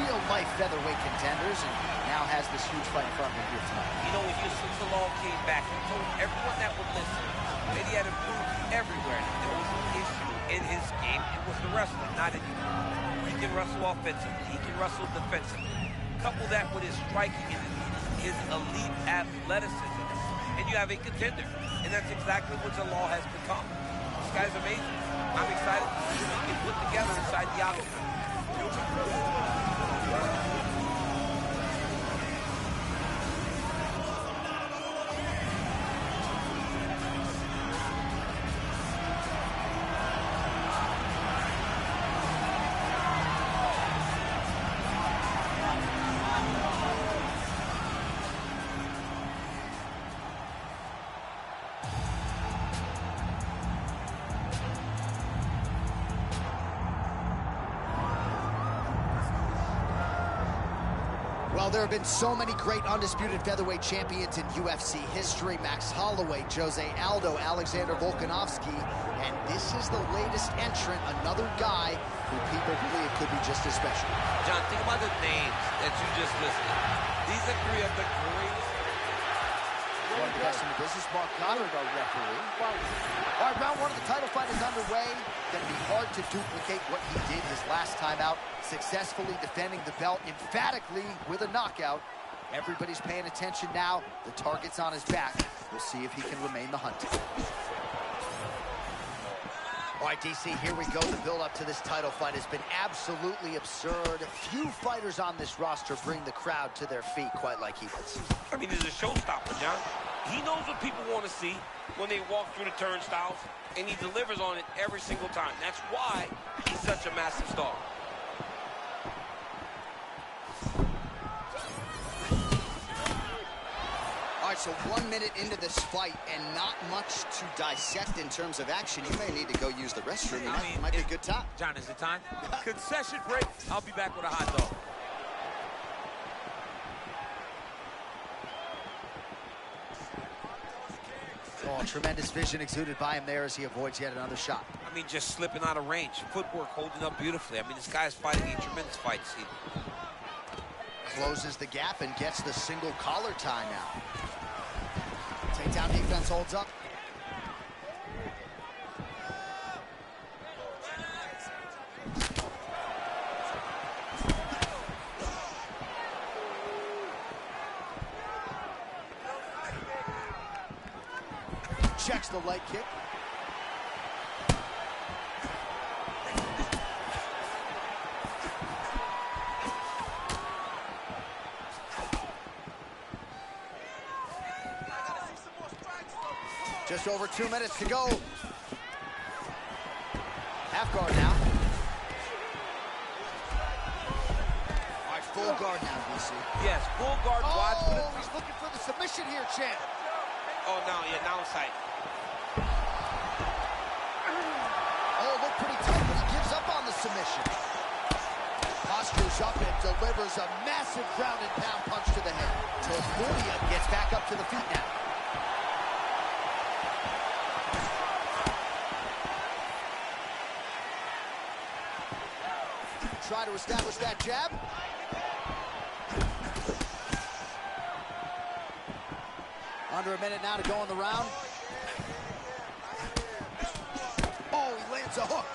[SPEAKER 2] real-life featherweight contenders and now has this huge fight in front of him here tonight.
[SPEAKER 3] You know, when Yusuf Zalal came back, he told everyone that would listen that he had improved everywhere. And there was an issue in his game. It was the wrestling, not anything. He can wrestle offensively. He can wrestle defensively. Couple that with his striking and his elite athleticism, and you have a contender. And that's exactly what Zalal has become. This guy's amazing. I'm excited to see what he can put together inside the octagon.
[SPEAKER 2] Well, there have been so many great undisputed featherweight champions in UFC history. Max Holloway, Jose Aldo, Alexander Volkanovski, and this is the latest entrant, another guy who people believe could be just as special.
[SPEAKER 3] John, think about the names that you just listed. These are three of the greatest.
[SPEAKER 2] One of the best in the business, Mark Goddard, our referee. All right, round one of the title fight is underway. Going to be hard to duplicate what he did his last time out, successfully defending the belt emphatically with a knockout. Everybody's paying attention now. The target's on his back. We'll see if he can remain the hunter. All right, DC, here we go. The build-up to this title fight has been absolutely absurd. Few fighters on this roster bring the crowd to their feet quite like he does.
[SPEAKER 3] I mean, he's a showstopper, John. He knows what people want to see when they walk through the turnstiles, and he delivers on it every single time. That's why he's such a massive star.
[SPEAKER 2] All right, so 1 minute into this fight and not much to dissect in terms of action. You may need to go use the restroom. It might be a good time.
[SPEAKER 3] John, is it time? Concession break. I'll be back with a hot dog.
[SPEAKER 2] Oh, tremendous vision exuded by him there as he avoids yet another shot.
[SPEAKER 3] I mean, just slipping out of range. Footwork holding up beautifully. I mean, this guy's fighting a tremendous fight, Steve.
[SPEAKER 2] Closes the gap and gets the single collar tie now. Takedown defense holds up. Checks the leg kick. Just over 2 minutes to go. Half guard now. All right, full guard now, DC.
[SPEAKER 3] Yes, full guard. Watch.
[SPEAKER 2] Oh, he's looking for the submission here, champ.
[SPEAKER 3] Oh, no, yeah, now it's tight.
[SPEAKER 2] Oh, looked pretty tough, but he gives up on the submission. Postures up and delivers a massive ground and pound punch to the head. Topuria gets back up to the feet now. Try to establish that jab. Under a minute now to go in the round. Oh, he lands a hook.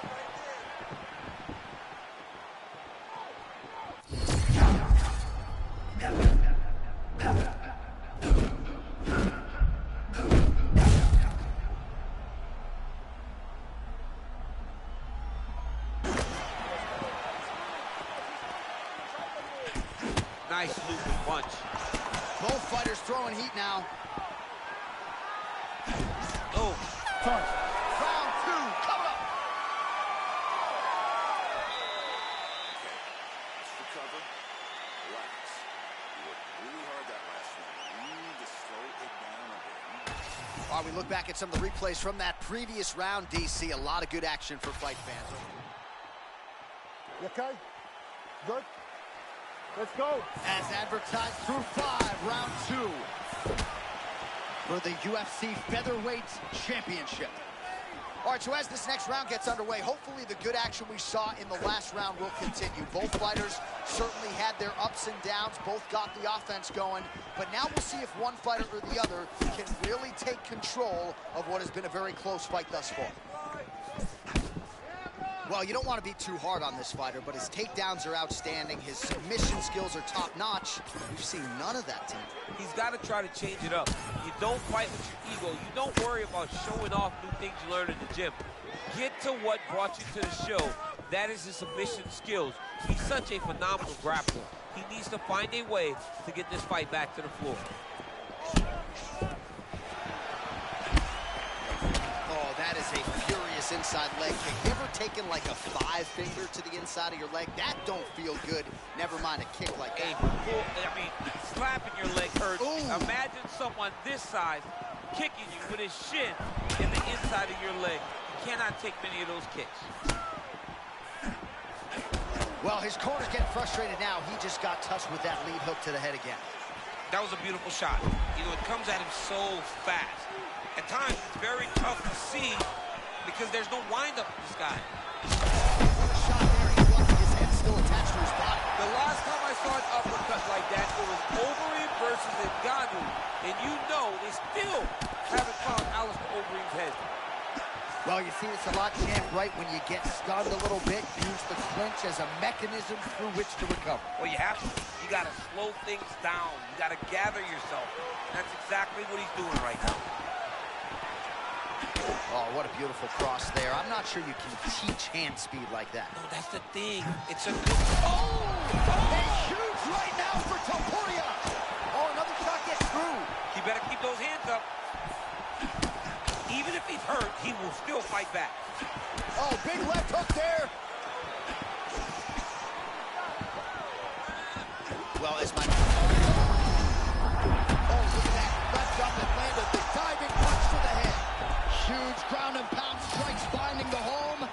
[SPEAKER 3] Nice looping punch.
[SPEAKER 2] Both fighters throwing heat now.
[SPEAKER 3] Oh.
[SPEAKER 2] Round two, coming up.
[SPEAKER 8] Just recover, relax. You worked really hard that last round. You need to slow it down a bit.
[SPEAKER 2] While we look back at some of the replays from that previous round, DC, a lot of good action for fight fans.
[SPEAKER 1] You okay? Good? Let's go.
[SPEAKER 2] As advertised through 5, round 2 for the UFC Featherweight Championship. All right, so as this next round gets underway, hopefully the good action we saw in the last round will continue. Both fighters certainly had their ups and downs, both got the offense going, but now we'll see if one fighter or the other can really take control of what has been a very close fight thus far. Well, you don't want to be too hard on this fighter, but his takedowns are outstanding. His submission skills are top-notch. We've seen none of that tonight.
[SPEAKER 3] He's got to try to change it up. You don't fight with your ego. You don't worry about showing off new things you learned in the gym. Get to what brought you to the show. That is his submission skills. He's such a phenomenal grappler. He needs to find a way to get this fight back to the floor.
[SPEAKER 2] Oh, that is a furious inside leg kick. You ever taken like a 5-finger to the inside of your leg? That don't feel good. Never mind a kick like that.
[SPEAKER 3] I mean, slapping your leg hurts.
[SPEAKER 2] Ooh.
[SPEAKER 3] Imagine someone this size kicking you with his shin in the inside of your leg. You cannot take many of those kicks.
[SPEAKER 2] Well, his corner's getting frustrated now. He just got touched with that lead hook to the head again.
[SPEAKER 3] That was a beautiful shot. You know, it comes at him so fast. At times, it's very tough to see because there's no wind-up with this guy.
[SPEAKER 2] What a shot there. He's lucky his head's still attached to his body.
[SPEAKER 3] The last time I saw an uppercut like that, it was Overeem versus Ngannou. And you know they still haven't found Alistair Overeem's head.
[SPEAKER 2] Well, you see this a lot, champ, right? When you get stunned a little bit, use the clinch as a mechanism through which to recover.
[SPEAKER 3] Well, you have to. You got to slow things down. You got to gather yourself. That's exactly what he's doing right now.
[SPEAKER 2] Oh, what a beautiful cross there. I'm not sure you can teach hand speed like that.
[SPEAKER 3] No, that's the thing. It's a good...
[SPEAKER 2] Oh! He shoots right now for Topuria. Oh, another shot gets through.
[SPEAKER 3] He better keep those hands up. Even if he's hurt, he will still fight back.
[SPEAKER 2] Oh, big left hook there. Well, as my... Oh, look at that. Left up and landed the diving punch to the head. Huge ground and pound strikes finding the home.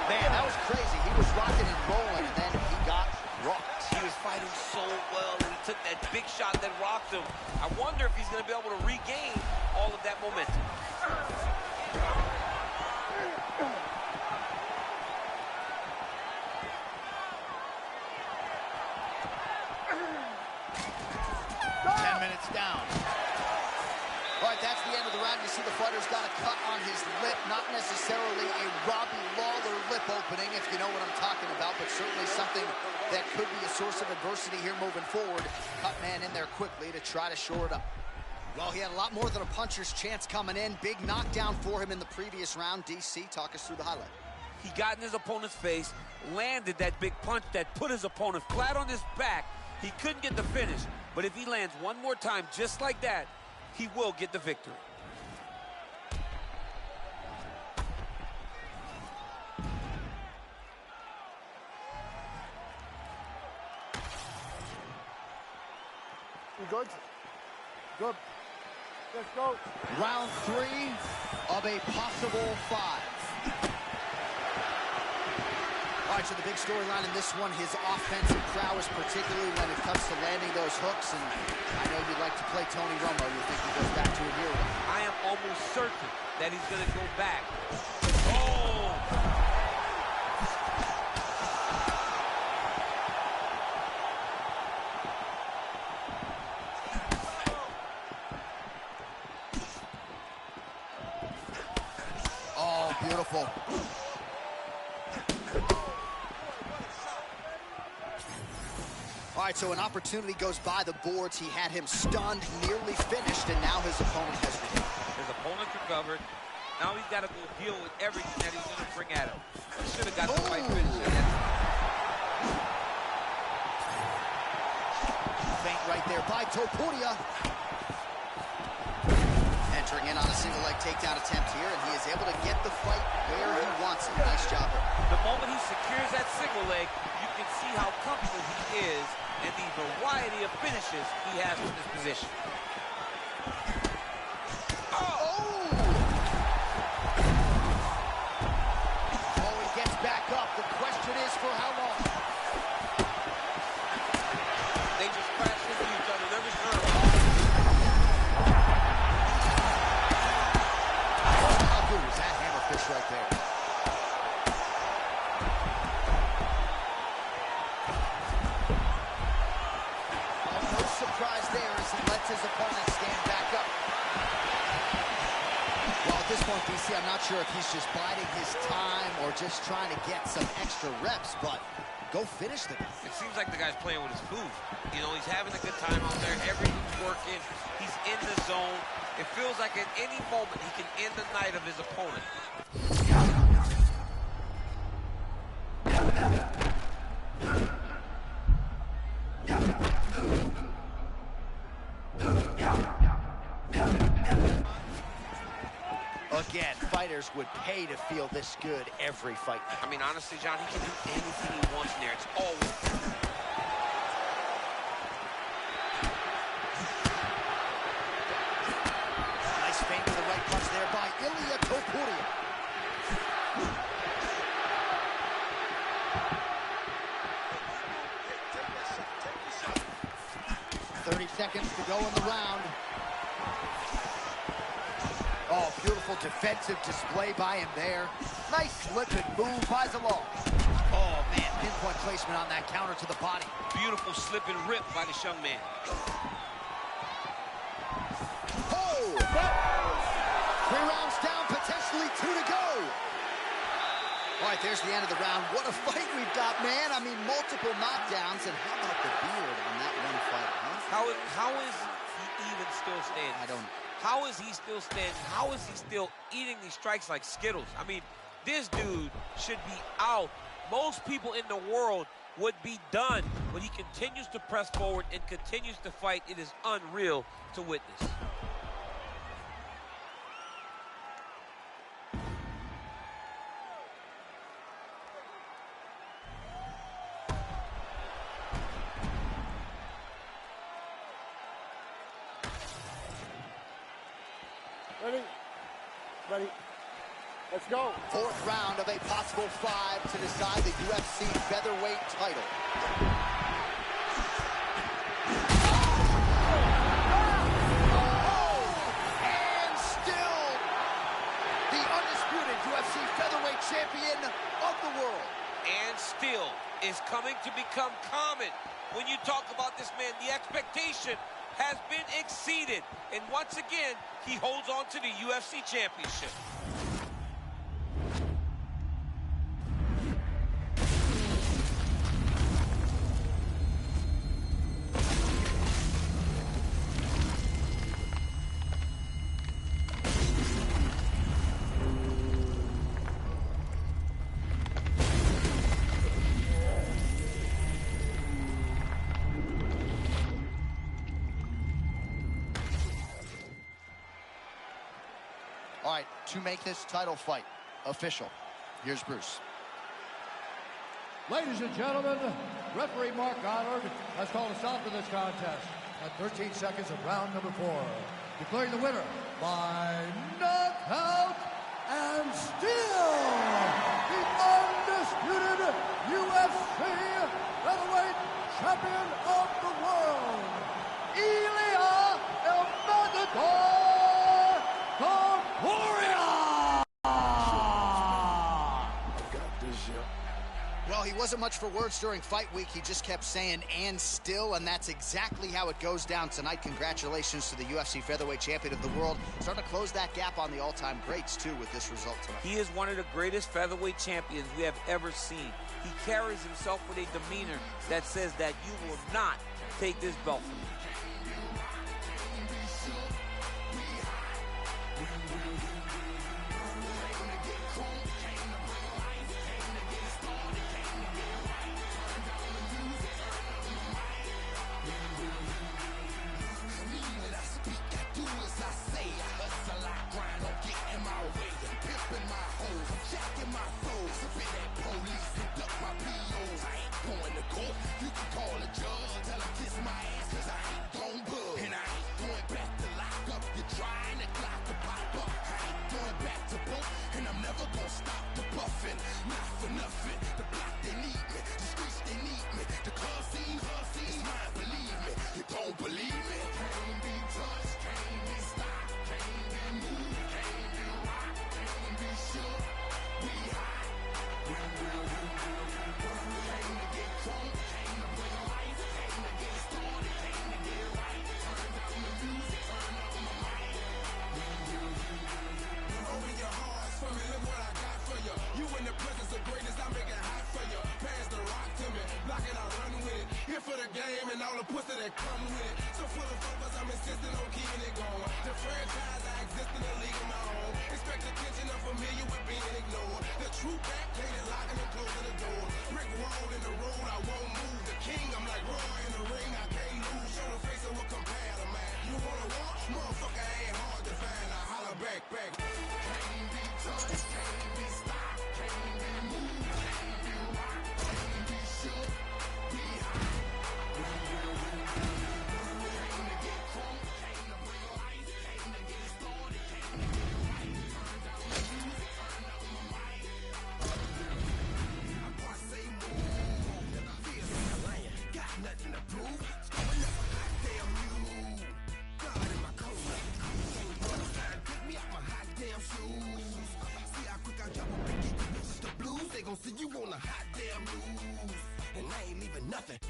[SPEAKER 2] Man, that was crazy. He was rocking and rolling, and then he got rocked.
[SPEAKER 3] He was fighting so well, and he took that big shot that rocked him. I wonder if he's going to be able to regain all of that momentum.
[SPEAKER 2] Down. All right, that's the end of the round. You see the fighter's got a cut on his lip, not necessarily a Robbie Lawler lip opening, if you know what I'm talking about, but certainly something that could be a source of adversity here moving forward. Cut man in there quickly to try to shore it up. Well, he had a lot more than a puncher's chance coming in. Big knockdown for him in the previous round. DC, talk us through the highlight.
[SPEAKER 3] He got in his opponent's face, landed that big punch that put his opponent flat on his back. He couldn't get the finish, but if he lands one more time just like that, he will get the victory.
[SPEAKER 1] You good? Good. Let's go.
[SPEAKER 2] Round 3 of a possible 5. All right, so the big storyline in this one, his offensive prowess, particularly when it comes to landing those hooks. And I know you'd like to play Tony Romo. You think he goes back to it here?
[SPEAKER 3] I am almost certain that he's going to go back. Oh!
[SPEAKER 2] Oh, beautiful. All right, so an opportunity goes by the boards. He had him stunned, nearly finished, and now his opponent has recovered.
[SPEAKER 3] His opponent recovered. Now he's got to go deal with everything that he's going to bring at him. He should have got the fight finish.
[SPEAKER 2] Feint right there by Topuria. Entering in on a single leg takedown attempt here, and he is able to get the fight where he wants it. Nice job there.
[SPEAKER 3] The moment he secures that single leg, you can see how comfortable he is and the variety of finishes he has from this position.
[SPEAKER 2] Oh, he gets back up. The question is for how long?
[SPEAKER 3] They just crashed into each other. They're just hurt.
[SPEAKER 2] How good was that hammerfish right there? Surprise there as he lets his opponent stand back up. Well, at this point, DC, I'm not sure if he's just biding his time or just trying to get some extra reps, but go finish the guy.
[SPEAKER 3] It seems like the guy's playing with his food. You know, he's having a good time out there. Everything's working. He's in the zone. It feels like at any moment he can end the night of his opponent.
[SPEAKER 2] Again, fighters would pay to feel this good every fight.
[SPEAKER 3] I mean, honestly, John, he can do anything he wants in there. It's always...
[SPEAKER 2] 30 seconds to go in the round. Oh, beautiful defensive display by him there. Nice slip and move by Zalal. Oh, man, pinpoint placement on that counter to the body.
[SPEAKER 3] Beautiful slip and rip by this young man.
[SPEAKER 2] Oh! 3 rounds down, potentially 2 to go. All right, there's the end of the round. What a fight we've got, man. I mean, multiple knockdowns. And how about the beard on that one fight, huh?
[SPEAKER 3] How is he even still standing?
[SPEAKER 2] I don't know.
[SPEAKER 3] How is he still standing? How is he still eating these strikes like Skittles? I mean, this dude should be out. Most people in the world would be done, but he continues to press forward and continues to fight. It is unreal to witness.
[SPEAKER 1] Ready? Ready. Let's go.
[SPEAKER 2] 4th round of a possible 5 to decide the UFC featherweight title. And still the undisputed UFC featherweight champion of the world.
[SPEAKER 3] And still is coming to become common. When you talk about this man, the expectation has been exceeded. And once again, he holds on to the UFC championship.
[SPEAKER 2] All right, to make this title fight official, here's Bruce.
[SPEAKER 4] Ladies and gentlemen, referee Mark Goddard has called a stop to this contest at 13 seconds of round number 4, declaring the winner by knockout and still the undisputed UFC featherweight champion of the world, Ilya El Matador
[SPEAKER 2] Well, he wasn't much for words during fight week. He just kept saying, and still, and that's exactly how it goes down tonight. Congratulations to the UFC featherweight champion of the world. Starting to close that gap on the all-time greats, too, with this result tonight.
[SPEAKER 3] He is one of the greatest featherweight champions we have ever seen. He carries himself with a demeanor that says that you will not take this belt from me.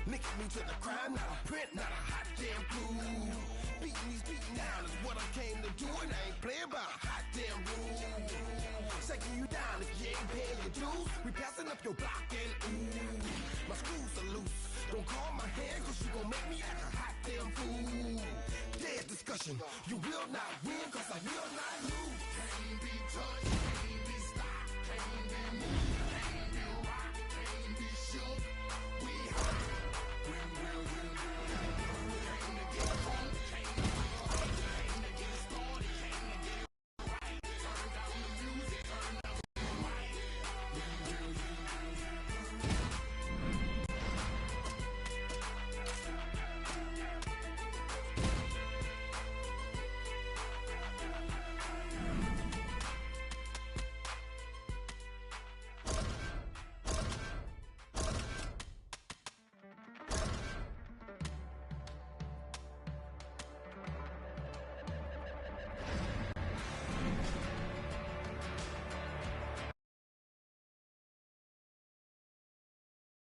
[SPEAKER 6] Linking me to the crime, not a print, not a hot damn clue. Beating these beating down is what I came to do, and I ain't playing by a hot damn rule. Shaking you down if you ain't paying your dues. We passing up your block and ooh, my screws are loose. Don't call my hand, cause you gon' make me act a hot damn fool. Dead discussion, you will not win, cause I will not lose. Can't be touched, can't be stopped, can't be moved.